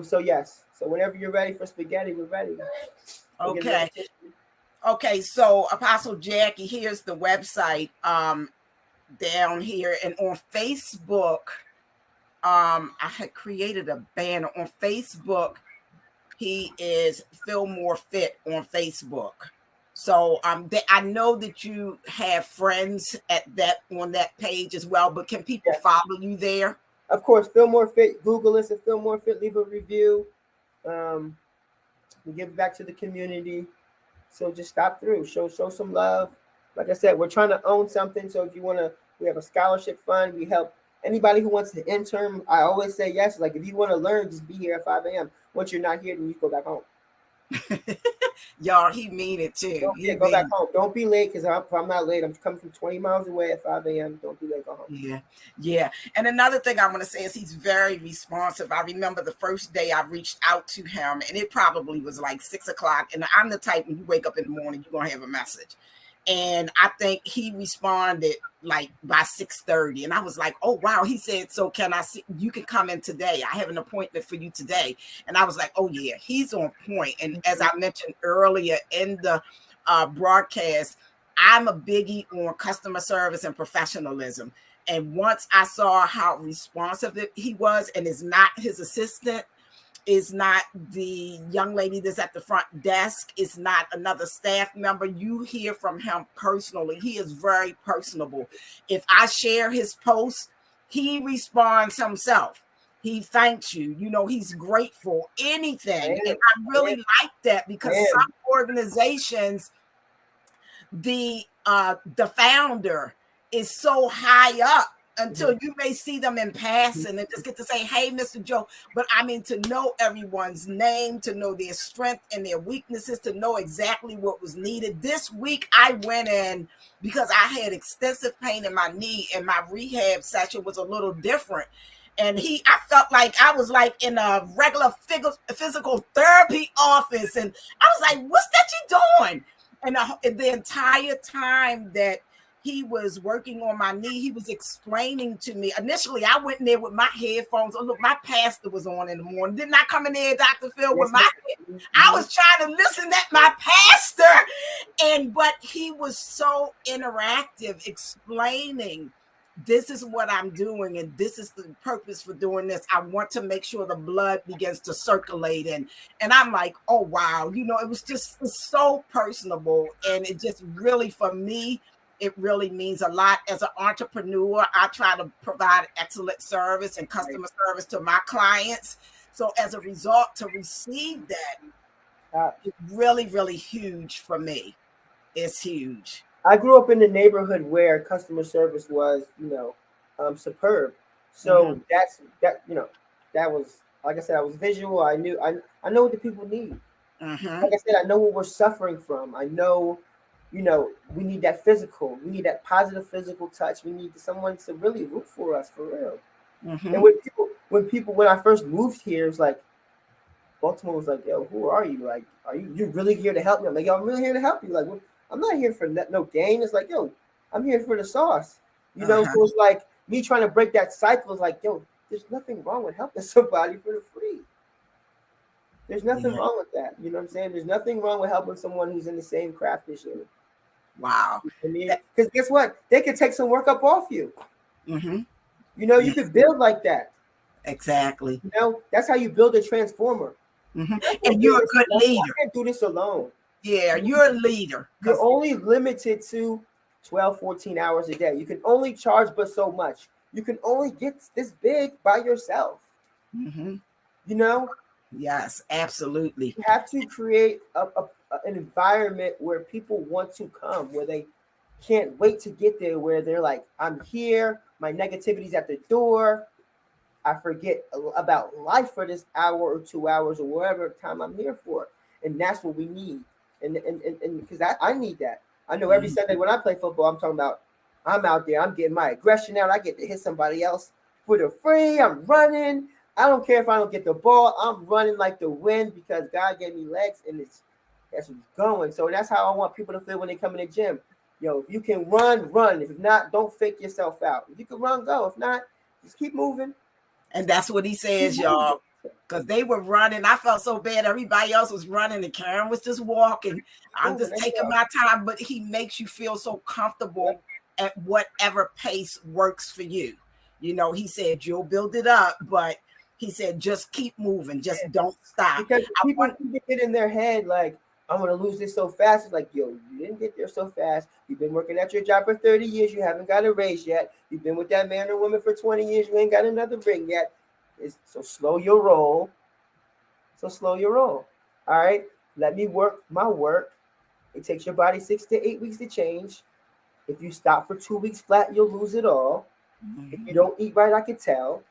So yes. So whenever you're ready for spaghetti, we're ready. We'll get a little Okay. tissue. Okay. So Apostle Jackie, here's the website down here. And on Facebook, I had created a banner on Facebook. He is Fillmore Fit on Facebook. So I know that you have friends on that page as well, but can people Yes. follow you there? Of course, Fillmore Fit. Google us at Fillmore Fit. Leave a review. Um, we give back to the community. So just stop through. Show some love. like I said, we're trying to own something. So if you want to, we have a scholarship fund. We help anybody who wants to intern. I always say yes. Like if you want to learn, just be here at 5 a.m. Once you're not here, then you go back home. Y'all, he mean it too. He Go back mean home. Don't be late because if I'm not late, I'm coming from 20 miles away at 5 a.m. Don't be late. Go home. Yeah. And another thing I want to say is he's very responsive. I remember the first day I reached out to him, and it probably was like 6 o'clock. And I'm the type, when you wake up in the morning, you're gonna have a message. And I think he responded like by 6:30. And I was like, oh wow. He said, so can I see you can come in today? I have an appointment for you today. And I was like, oh yeah, he's on point. And as I mentioned earlier in the broadcast, I'm a biggie on customer service and professionalism. And once I saw how responsive he was, and is not his assistant, is not the young lady that's at the front desk, is not another staff member. You hear from him personally. He is very personable. If I share his post, he responds himself. He thanks you. You know, he's grateful. Anything. And I really like that, because some organizations, the founder is so high up until you may see them in passing and just get to say, hey, Mr. Joe. But I mean, to know everyone's name, to know their strength and their weaknesses, to know exactly what was needed. This week I went in because I had extensive pain in my knee, and my rehab session was a little different. And I felt like I was like in a regular physical therapy office. And I was like, what's that you doing? And the entire time that he was working on my knee, he was explaining to me. Initially, I went in there with my headphones. Oh, look, my pastor was on in the morning. Didn't I come in there, Dr. Phil, with my I was trying to listen at my pastor. But he was so interactive, explaining, this is what I'm doing, and this is the purpose for doing this. I want to make sure the blood begins to circulate. And I'm like, oh, wow. You know, it's so personable. And it just really, for me, it really means a lot. As an entrepreneur, I try to provide excellent service and customer service to my clients. So as a result, to receive that, it's really, really huge for me. It's huge. I grew up in the neighborhood where customer service was, superb. So that was, like I said, I was visual. I know what the people need. Like I said, I know what we're suffering from. I know, we need that physical. We need that positive physical touch. We need someone to really root for us, for real. And when I first moved here, it's like, Baltimore was like, yo, who are you? Like, are you really here to help me? I'm like, yo, I'm really here to help you. Like, I'm not here for no gain. It's like, yo, I'm here for the sauce. So it's like me trying to break that cycle. Is like, yo, there's nothing wrong with helping somebody for the free. There's nothing wrong with that. You know what I'm saying? There's nothing wrong with helping someone who's in the same craft as you. Wow. Because guess what? They can take some work up off you. You could build like that. Exactly. That's how you build a transformer. And you're a good leader. I can't do this alone. Yeah, you're a leader. You're only limited to 12, 14 hours a day. You can only charge but so much. You can only get this big by yourself. Yes, absolutely. You have to create an environment where people want to come, where they can't wait to get there, where they're like, I'm here, my negativity's at the door. I forget about life for this hour or 2 hours or whatever time I'm here for. And that's what we need. And because I need that. I know every Sunday when I play football, I'm talking about, I'm out there, I'm getting my aggression out. I get to hit somebody else for the free. I'm running. I don't care if I don't get the ball. I'm running like the wind because God gave me legs, and that's what's going. So that's how I want people to feel when they come in the gym. Yo, if you can run, run. If not, don't fake yourself out. If you can run, go. If not, just keep moving. And that's what he says, y'all. Because they were running. I felt so bad. Everybody else was running, and Karen was just walking. I'm just taking my time. But he makes you feel so comfortable at whatever pace works for you. He said, you'll build it up, but he said, just keep moving. Just don't stop. Because people get in their head like, I'm going to lose this so fast. It's like, yo, you didn't get there so fast. You've been working at your job for 30 years. You haven't got a raise yet. You've been with that man or woman for 20 years. You ain't got another ring yet. So slow your roll. All right. Let me work my work. It takes your body 6 to 8 weeks to change. If you stop for 2 weeks flat, you'll lose it all. If you don't eat right, I can tell.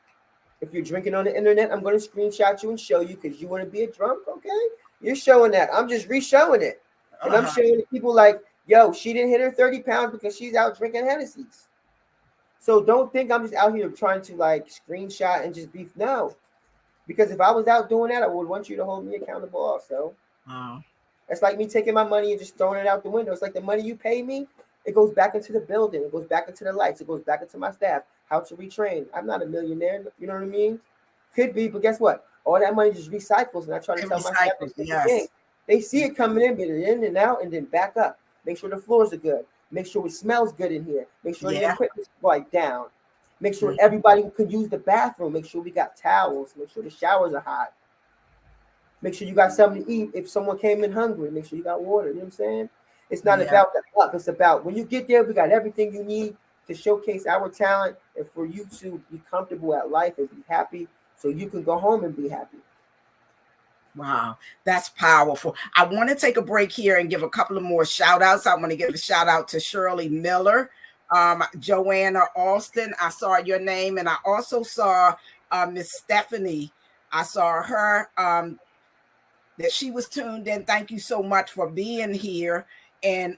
If you're drinking on the internet, I'm going to screenshot you and show you because you want to be a drunk, okay? You're showing that. I'm just re-showing it. And I'm showing people like, yo, she didn't hit her 30 pounds because she's out drinking Hennessy's. So don't think I'm just out here trying to like screenshot and just beef. No. Because if I was out doing that, I would want you to hold me accountable also. It's like me taking my money and just throwing it out the window. It's like the money you pay me, it goes back into the building. It goes back into the lights. It goes back into my staff. How to retrain. I'm not a millionaire. You know what I mean? Could be, but guess what? All that money just recycles. And I try to tell my staff, they see it coming in, but it in and out, and then back up. Make sure the floors are good. Make sure it smells good in here. Make sure the equipment's right down. Make sure everybody can use the bathroom. Make sure we got towels. Make sure the showers are hot. Make sure you got something to eat. If someone came in hungry, make sure you got water. You know what I'm saying? It's not about the up. It's about when you get there, we got everything you need to showcase our talent and for you to be comfortable at life and be happy so you can go home and be happy. Wow, that's powerful. I want to take a break here and give a couple of more shout outs. I want to give a shout out to Shirley Miller, Joanna Alston. I saw your name, and I also saw Miss Stephanie. I saw her that she was tuned in. Thank you so much for being here. And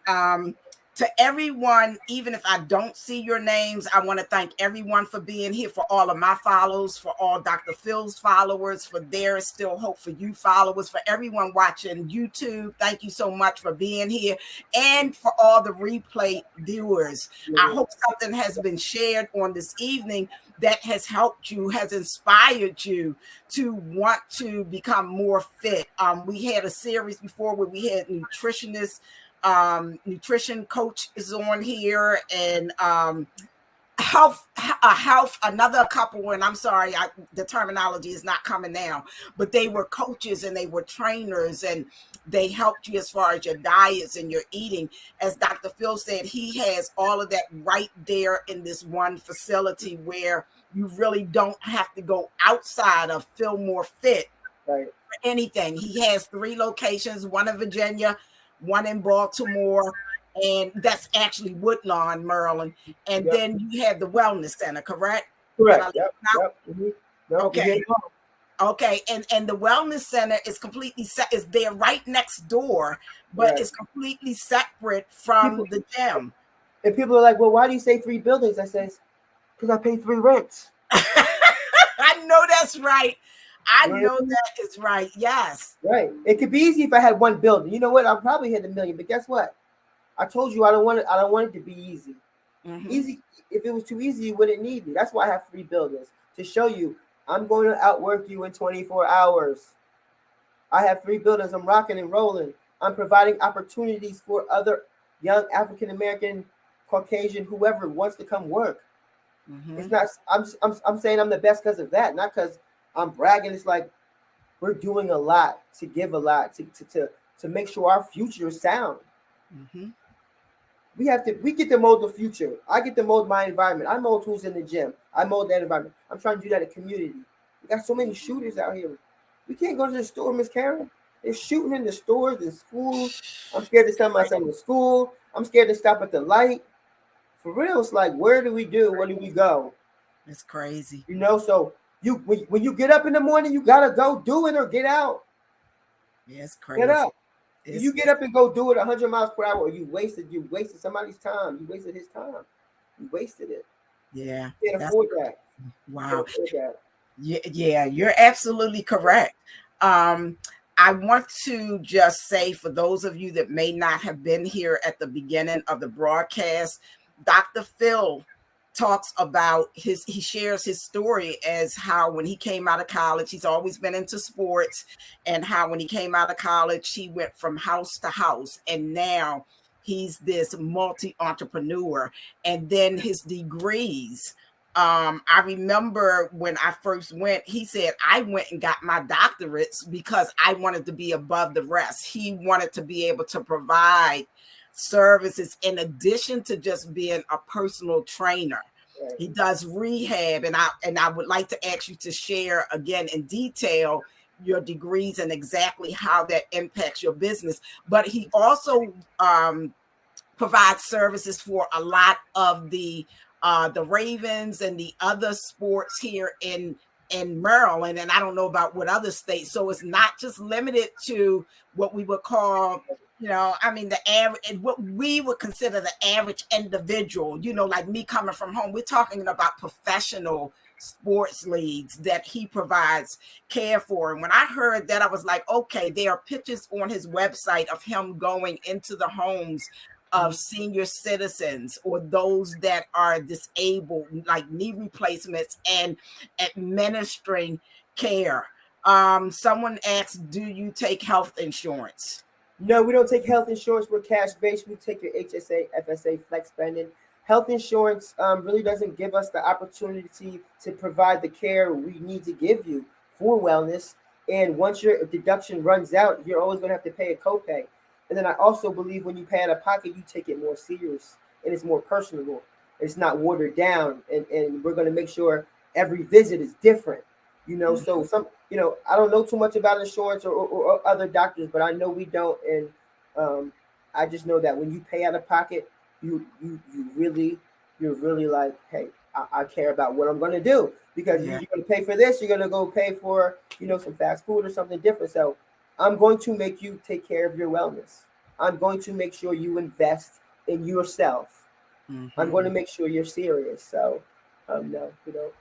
to everyone, even if I don't see your names, I want to thank everyone for being here, for all of my followers, for all Dr. Phil's followers, for There Is Still Hope for You followers, for everyone watching YouTube. Thank you so much for being here, and for all the replay viewers. I hope something has been shared on this evening that has helped you, has inspired you to want to become more fit. We had a series before where we had nutritionists, nutrition coach is on here, and health, another couple, and I'm sorry, the terminology is not coming now, but they were coaches and they were trainers, and they helped you as far as your diets and your eating. As Dr. Phil said, he has all of that right there in this one facility where you really don't have to go outside of Feel More Fit for anything. He has 3 locations, one in Virginia, one in Baltimore, and that's actually Woodlawn, Maryland. And then you have the Wellness Center, correct? Correct. Okay. Okay. And the Wellness Center is completely is there right next door, but it's completely separate from the gym. And people are like, well, why do you say 3 buildings? I says, because I pay 3 rents. I know that's right. I know that is right. Yes. Right. It could be easy if I had 1 building. You know what? I'll probably hit $1 million. But guess what? I told you I don't want it to be easy. Easy. If it was too easy, you wouldn't need me. That's why I have 3 buildings, to show you I'm going to outwork you in 24 hours. I have 3 buildings. I'm rocking and rolling. I'm providing opportunities for other young African American, Caucasian, whoever wants to come work. It's not. I'm saying I'm the best because of that, not because I'm bragging. It's like we're doing a lot to give a lot to make sure our future is sound. We get to mold the future. I get to mold my environment. I mold who's in the gym. I mold that environment. I'm trying to do that in community. We got so many shooters out here. We can't go to the store, Miss Karen. They're shooting in the stores, in schools. I'm scared to send my son to school. I'm scared to stop at the light. For real, it's like, where do we go? It's crazy. You know, so when you get up in the morning, you gotta go do it or get out. Yeah, it's crazy. Get up. You get up and go do it 100 miles per hour, you wasted somebody's time. You wasted his time. You wasted it. Yeah. You can't afford that. Wow. Yeah, you're absolutely correct. I want to just say, for those of you that may not have been here at the beginning of the broadcast, Dr. Phil talks about he shares his story as how when he came out of college, he's always been into sports, and how when he came out of college, he went from house to house, and now he's this multi-entrepreneur. And then his degrees. I remember when I first went, he said, I went and got my doctorates because I wanted to be above the rest. He wanted to be able to provide services in addition to just being a personal trainer. He does rehab, and I would like to ask you to share again in detail your degrees and exactly how that impacts your business. But he also provides services for a lot of the Ravens and the other sports here in Maryland, and I don't know about what other states. So it's not just limited to what we would call, I mean, the average, what we would consider the average individual, like me coming from home. We're talking about professional sports leagues that he provides care for. And when I heard that, I was like, okay, there are pictures on his website of him going into the homes of senior citizens or those that are disabled, like knee replacements, and administering care. Someone asked, do you take health insurance? No, we don't take health insurance. We're cash-based. We take your HSA, FSA, flex spending. Health insurance really doesn't give us the opportunity to provide the care we need to give you for wellness. And once your deduction runs out, you're always going to have to pay a copay. And then I also believe when you pay out of pocket, you take it more serious and it's more personable. It's not watered down. And we're going to make sure every visit is different. So I don't know too much about insurance or other doctors, but I know we don't. And I just know that when you pay out of pocket, you're really like, hey, I care about what I'm going to do, because you're going to pay for this. You're going to go pay for, some fast food or something different. So I'm going to make you take care of your wellness. I'm going to make sure you invest in yourself. I'm going to make sure you're serious. So no, we don't.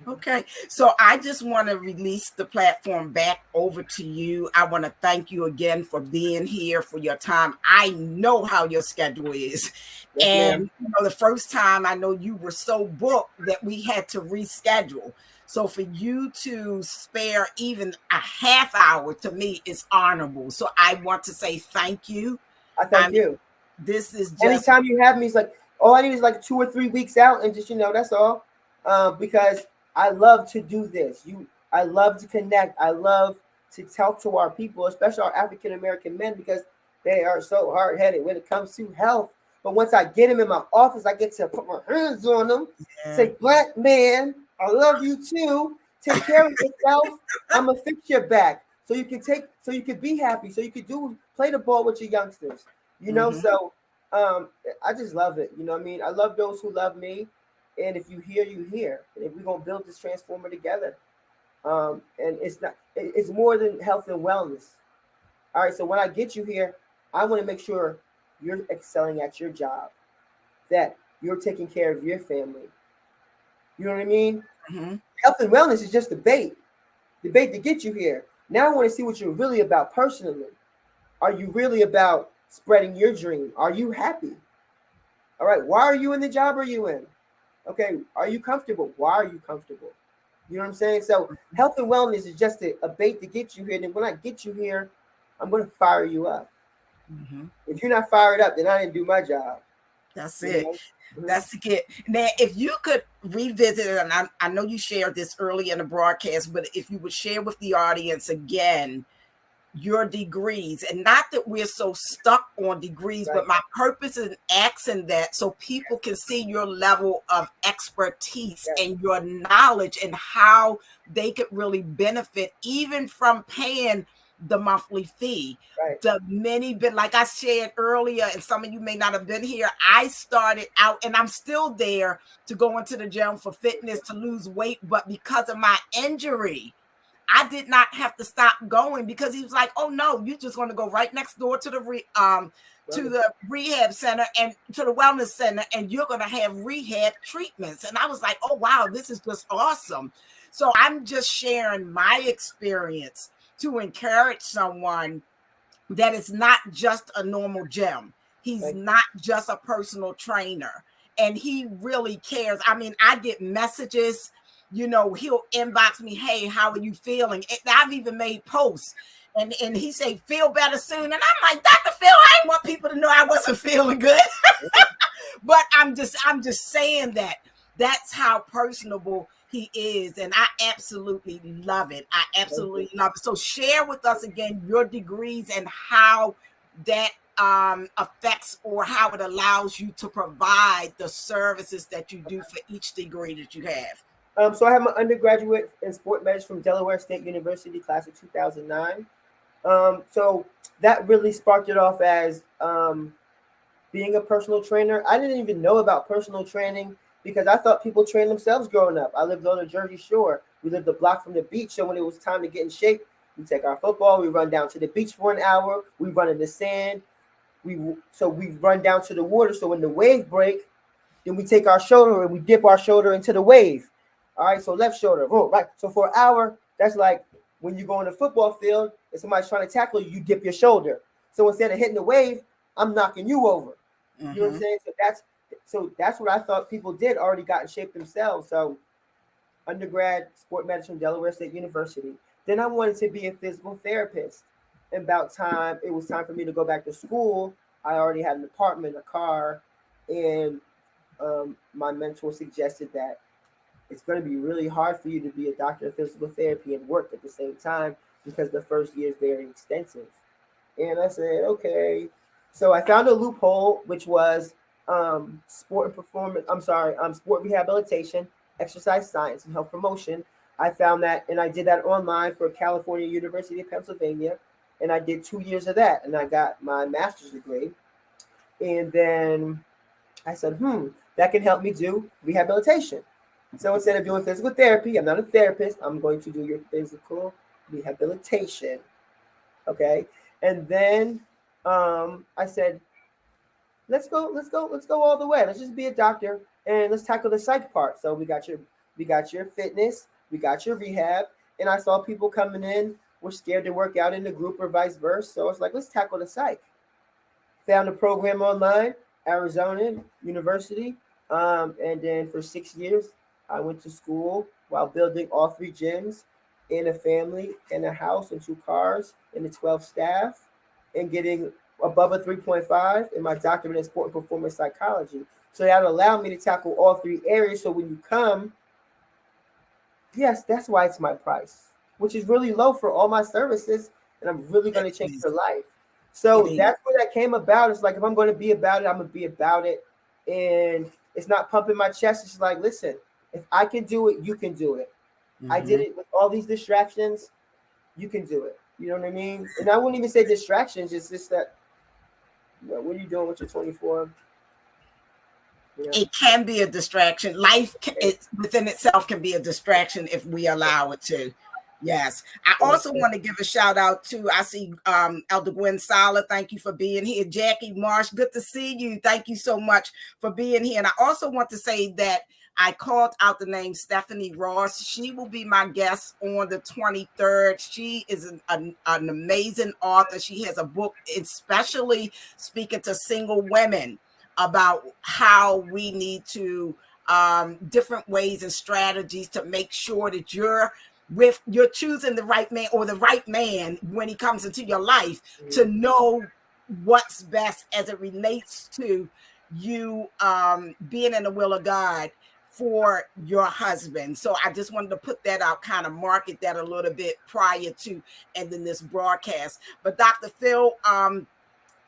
Okay. So I just want to release the platform back over to you. I want to thank you again for being here, for your time. I know how your schedule is. Yes, and the first time, I know you were so booked that we had to reschedule. So for you to spare even a half hour, to me, is honorable. So I want to say thank you. I thank you. This is just... Anytime you have me, it's like, all I need is like 2 or 3 weeks out, and just, that's all. Because I love to do this. I love to connect. I love to talk to our people, especially our African American men, because they are so hard-headed when it comes to health. But once I get them in my office, I get to put my hands on them, say, "Black man, I love you too. Take care of yourself. I'm gonna fix your back so you can be happy, so you can play the ball with your youngsters." So I just love it. I love those who love me. And if you hear, you hear. And if we're gonna build this transformer together, and it's more than health and wellness. All right. So when I get you here, I want to make sure you're excelling at your job, that you're taking care of your family. You know what I mean? Health and wellness is just debate to get you here. Now I want to see what you're really about personally. Are you really about spreading your dream? Are you happy? All right. Why are you in the job are you in? Okay, are you comfortable? Why are you comfortable? You know what I'm saying? So health and wellness is just a bait to get you here. And then when I get you here, I'm going to fire you up. If you're not fired up, then I didn't do my job. That's it. That's the kid. Now, if you could revisit it, and I know you shared this early in the broadcast, but if you would share with the audience again your degrees, and not that we're so stuck on degrees, but my purpose in asking that so people can see your level of expertise and your knowledge and how they could really benefit even from paying the monthly fee. The many been, like I shared earlier, and some of you may not have been here, I started out, and I'm still there, to go into the gym for fitness, to lose weight, but because of my injury, I did not have to stop going, because he was like, "Oh no, you're just going to go right next door to the rehab center and to the wellness center, and you're going to have rehab treatments." And I was like, "Oh wow, this is just awesome." So I'm just sharing my experience to encourage someone that is not just a normal gym. He's not just a personal trainer, and he really cares. I mean, I get messages. He'll inbox me, "Hey, how are you feeling?" And I've even made posts, and he say, "Feel better soon." And I'm like, "Dr. Phil, I didn't want people to know I wasn't feeling good." But I'm just saying that that's how personable he is, and I absolutely love it. I absolutely love it. So share with us again your degrees and how that affects, or how it allows you to provide the services that you do for each degree that you have. So I have my undergraduate in sport medicine from Delaware State University, class of 2009. So that really sparked it off as being a personal trainer, I didn't even know about personal training because I thought people trained themselves growing up. I lived on the Jersey Shore. We lived a block from the beach, so when it was time to get in shape, we take our football, we run down to the beach for an hour, we run in the sand, we run down to the water. So when the wave break, then we take our shoulder and we dip our shoulder into the wave. All right, so left shoulder, boom, right. So for an hour, that's like when you go on the football field and somebody's trying to tackle you, you dip your shoulder. So instead of hitting the wave, I'm knocking you over. You know what I'm saying? So that's what I thought people did, already got in shape themselves. So undergrad, sport medicine, Delaware State University. Then I wanted to be a physical therapist. And it was time for me to go back to school. I already had an apartment, a car, and my mentor suggested that it's going to be really hard for you to be a doctor of physical therapy and work at the same time because the first year is very extensive. And I said, okay. So I found a loophole, which was sport rehabilitation, exercise science, and health promotion. I found that, and I did that online for California University of Pennsylvania, and I did 2 years of that, and I got my master's degree. And then I said, that can help me do rehabilitation. So instead of doing physical therapy, I'm not a therapist, I'm going to do your physical rehabilitation. Okay. And then I said, let's go all the way. Let's just be a doctor and let's tackle the psych part. So we got your fitness, we got your rehab, and I saw people coming in were scared to work out in the group or vice versa. So it's like, let's tackle the psych. Found a program online, Arizona University, and then for 6 years I went to school while building all 3 gyms, in a family, in a house, and 2 cars, and a 12 staff, and getting above a 3.5 in my doctorate in sport and performance psychology. So that allowed me to tackle all 3 areas. So when you come, yes, that's why it's my price, which is really low for all my services, and I'm really going to change your life. So that's where that came about. It's like, if I'm going to be about it, I'm going to be about it. And it's not pumping my chest. It's like, listen, if I can do it, you can do it. I did it with all these distractions. You can do it. You know what I mean? And I wouldn't even say distractions. It's just that, what are you doing with your 24? It can be a distraction. Life within itself can be a distraction if we allow it to. Yes. I also want to give a shout out to, I see Elder Gwen Sala. Thank you for being here. Jackie Marsh, good to see you. Thank you so much for being here. And I also want to say that I called out the name Stephanie Ross. She will be my guest on the 23rd. She is an amazing author. She has a book, especially speaking to single women about how we need to different ways and strategies to make sure that you're choosing the right man, or the right man when he comes into your life, to know what's best as it relates to you being in the will of God for your husband. So I just wanted to put that out, kind of market that a little bit prior to ending this broadcast. But Dr. Phil,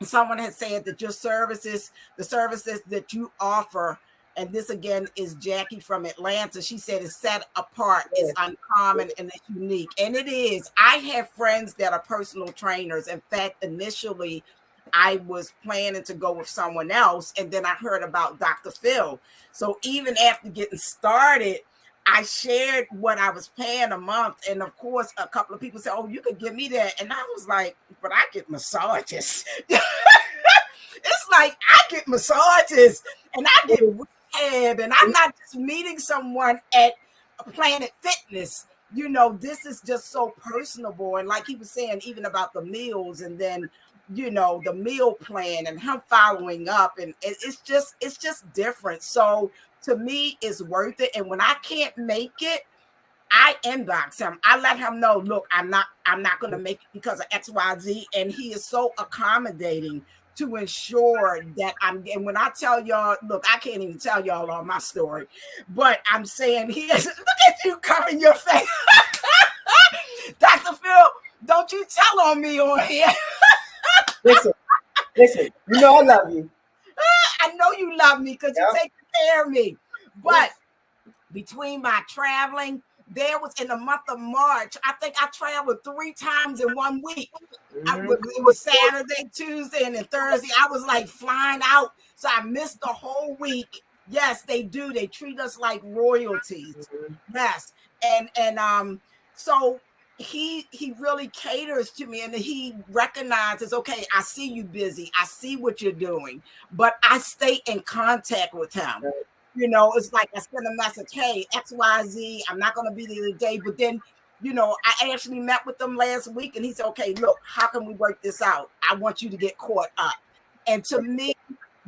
someone has said that your services, the services that you offer, and this again is Jackie from Atlanta, she said it's set apart, it's uncommon, and it's unique. And it is. I have friends that are personal trainers. In fact, initially, I was planning to go with someone else, and then I heard about Dr. Phil. So even after getting started, I shared what I was paying a month. And of course, a couple of people said, oh, you could give me that. And I was like, but I get massages. It's like, I get massages and I get rehab, and I'm not just meeting someone at Planet Fitness. You know, this is just so personable. And like he was saying, even about the meals, and then, you know, the meal plan and him following up, and it's just different. So to me, it's worth it. And when I can't make it, I inbox him. I let him know, look, I'm not going to make it because of XYZ. And he is so accommodating to ensure that and when I tell y'all, look, I can't even tell y'all all my story, but I'm saying he is, look at you covering your face. Dr. Phil, don't you tell on me on here. Listen, you know I love you. I know you love me because you take care of me. But between my traveling, there was in the month of March, I think I traveled 3 times in 1 week. It was Saturday, Tuesday, and then Thursday. I was like flying out. So I missed the whole week. Yes, they do. They treat us like royalties. Yes. So he really caters to me, and he recognizes, okay, I see you busy. I see what you're doing, but I stay in contact with him. You know, it's like I send a message, hey, XYZ, I'm not going to be there today. But then, you know, I actually met with them last week, and he said, okay, look, how can we work this out? I want you to get caught up. And to me,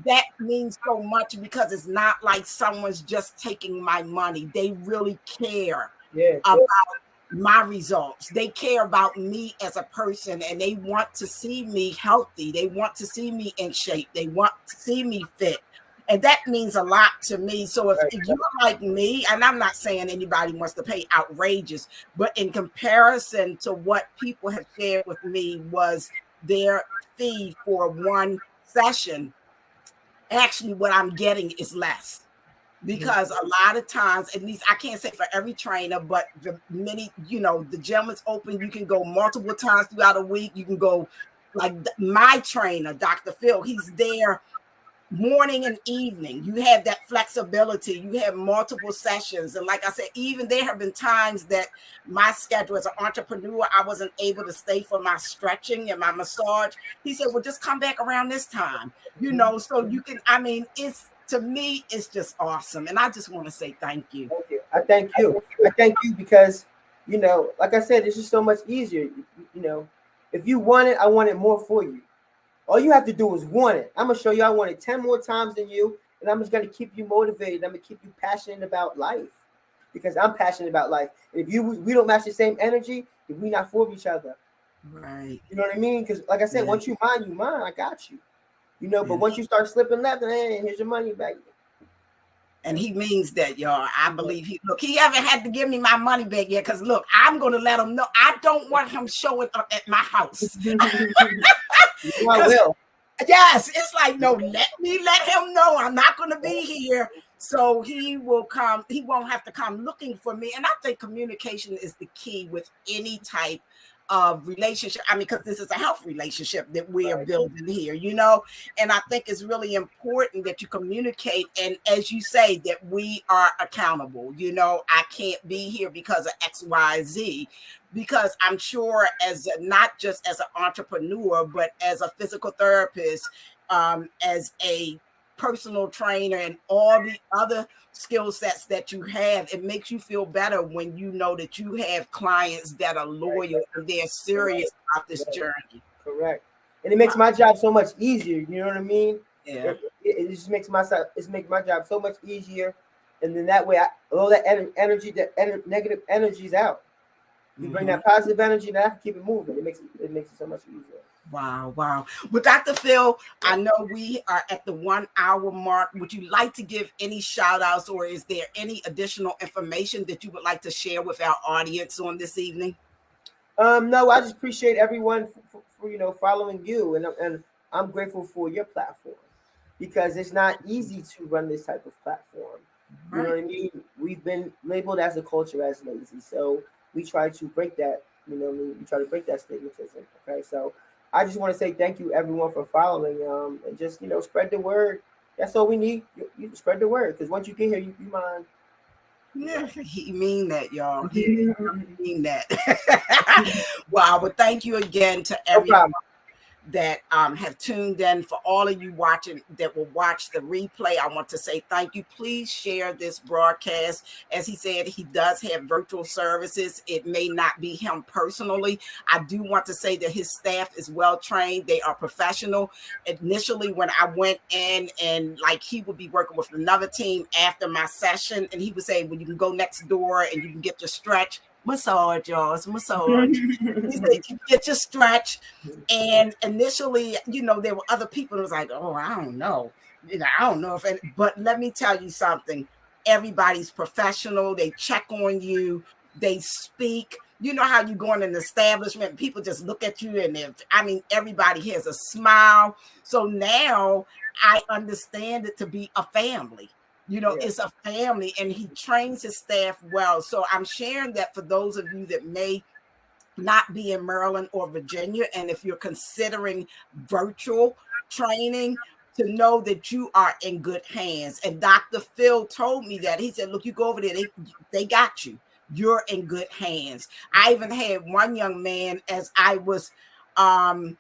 that means so much, because it's not like someone's just taking my money. They really care about my results. They care about me as a person, and they want to see me healthy. They want to see me in shape. They want to see me fit. And that means a lot to me. So if you're like me, and I'm not saying anybody wants to pay outrageous, but in comparison to what people have shared with me was their fee for one session, actually what I'm getting is less. Because a lot of times, at least I can't say for every trainer, but the many, you know, the gym is open. You can go multiple times throughout a week. You can go, like my trainer, Dr. Phil, he's there morning and evening. You have that flexibility. You have multiple sessions. And like I said, even there have been times that my schedule as an entrepreneur, I wasn't able to stay for my stretching and my massage. He said, well, just come back around this time, you know, so you can, I mean, to me, it's just awesome. And I just want to say thank you. Thank you. I thank you. I thank you because, you know, like I said, it's just so much easier. You know, if you want it, I want it more for you. All you have to do is want it. I'm going to show you I want it 10 more times than you, and I'm just going to keep you motivated. I'm going to keep you passionate about life, because I'm passionate about life. And if we don't match the same energy, then we're not for each other. Right. You know what I mean? Because like I said, once you mine, I got you. You know, but once you start slipping left, then hey, here's your money back. And he means that, y'all. I believe he haven't had to give me my money back yet. Because look, I'm going to let him know. I don't want him showing up at my house. I will. Yes, it's like, no, let him know I'm not going to be here. So he will come. He won't have to come looking for me. And I think communication is the key with any type of relationship. I mean, because this is a health relationship that we are building here, you know, and I think it's really important that you communicate. And as you say, that we are accountable. You know, I can't be here because of XYZ, because I'm sure not just as an entrepreneur, but as a physical therapist, as a personal trainer, and all the other skill sets that you have, it makes you feel better when you know that you have clients that are loyal and they're serious about this journey. Correct. And it makes my job so much easier. You know what I mean? Yeah. It just makes my job so much easier. And then that way, all that energy, negative energy is out. You bring that positive energy, and I can keep it moving. It makes it so much easier. Wow. Well, Dr. Phil, I know we are at the 1 hour mark. Would you like to give any shout outs, or is there any additional information that you would like to share with our audience on this evening? No, I just appreciate everyone for following you, and I'm grateful for your platform, because it's not easy to run this type of platform. Right. You know what I mean? We've been labeled as a culture as lazy, so we try to break that. You know, we try to break that stigmatism. Okay, so I just want to say thank you, everyone, for following. And just spread the word. That's all we need. You spread the word, because once you get here, you mind. Yeah, he mean that, y'all. He mean that. Wow. Well, thank you again to everyone that have tuned in. For all of you watching that will watch the replay, I want to say thank you. Please share this broadcast. As he said, he does have virtual services. It may not be him personally. I do want to say that his staff is well trained. They are professional. Initially, when I went in, and like, he would be working with another team after my session, and he would say, well, you can go next door and you can get your stretch. Massage, y'all. It's massage. He said, you can get your stretch. And initially, there were other people who was like, oh, I don't know. I don't know but let me tell you something. Everybody's professional. They check on you. They speak. You know how you go in an establishment, people just look at you, and everybody has a smile. So now I understand it to be a family. It's a family, and he trains his staff well. So I'm sharing that for those of you that may not be in Maryland or Virginia, and if you're considering virtual training, to know that you are in good hands. And Dr. Phil told me that. He said, look, you go over there, they got you. You're in good hands. I even had one young man as I was going,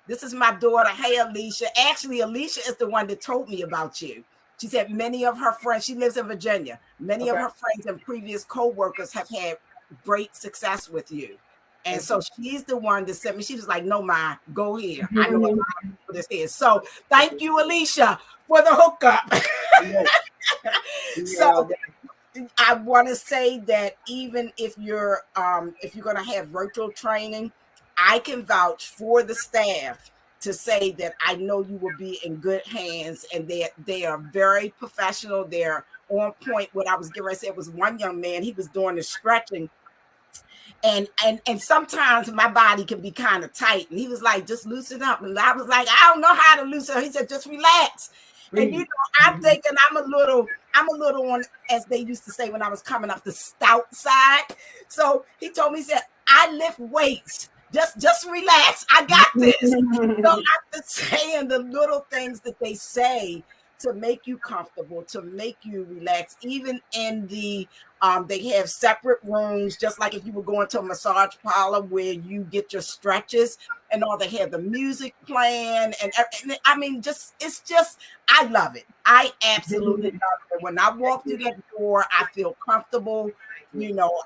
this is my daughter. Hey, Alicia. Actually, Alicia is the one that told me about you. She said many of her friends, she lives in Virginia, many of her friends and previous co-workers have had great success with you. And so she's the one that sent me. She was like, no, Ma, go here. I know what this is. So thank you, Alicia, for the hookup. So I want to say that even if you're going to have virtual training, I can vouch for the staff to say that I know you will be in good hands, and they are very professional. They're on point. What I was getting ready to say, it was one young man, he was doing the stretching, and sometimes my body can be kind of tight, and he was like, just loosen up. And I was like, I don't know how to loosen up. He said, just relax. And I'm thinking I'm a little on, as they used to say when I was coming up, the stout side. So he told me, he said, I lift weights. Just relax. I got this. So I'm just saying the little things that they say to make you comfortable, to make you relax. Even in the they have separate rooms, just like if you were going to a massage parlor where you get your stretches and all. They have the music playing, and I mean, it's just I love it. I absolutely love it. When I walk through that door, I feel comfortable.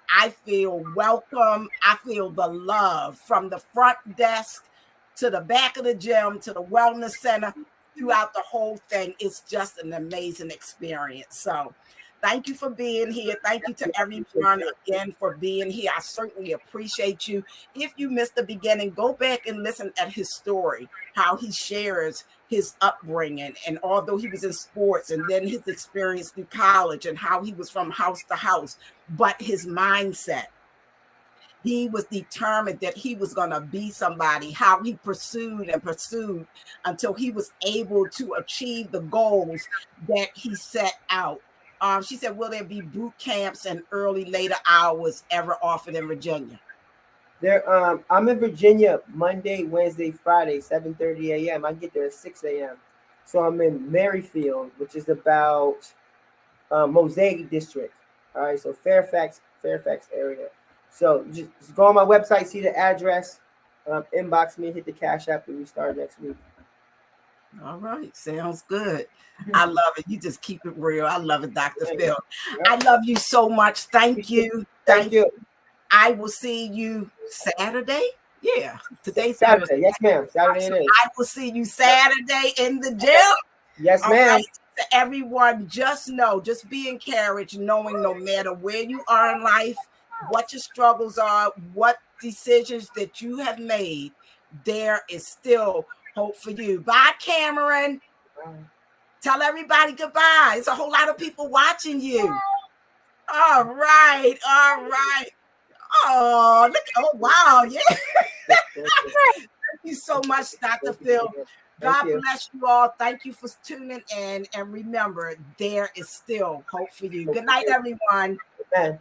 I feel welcome. I feel the love from the front desk to the back of the gym to the wellness center. Throughout the whole thing, it's just an amazing experience. So thank you for being here. Thank you to everyone again for being here. I certainly appreciate you. If you missed the beginning, go back and listen at his story, how he shares his upbringing. And although he was in sports, and then his experience through college, and how he was from house to house, but his mindset, he was determined that he was going to be somebody, how he pursued and pursued until he was able to achieve the goals that he set out. She said, will there be boot camps and early, later hours ever offered in Virginia? I'm in Virginia Monday, Wednesday, Friday, 7:30 a.m. I get there at 6 a.m. So I'm in Merrifield, which is about Mosaic District. All right, so Fairfax area. So just go on my website, see the address, inbox me, hit the Cash App, and we start next week. All right, sounds good. I love it. You just keep it real. I love it, Dr. Phil. I love you so much. Thank you. Thank you. I will see you Saturday. Yeah, today's Saturday. Thursday. Yes, ma'am. Saturday it is. I will see you Saturday in the gym. Yes, ma'am. Right. To everyone, just be encouraged, knowing no matter where you are in life, what your struggles are, what decisions that you have made, there is still hope for you. Bye, Cameron. Tell everybody goodbye. It's a whole lot of people watching you. All right. Oh, look. Oh, wow. Yeah. Thank you so much, Dr. Phil. God bless you all. Thank you for tuning in. And remember, there is still hope for you. Good night, everyone. Amen.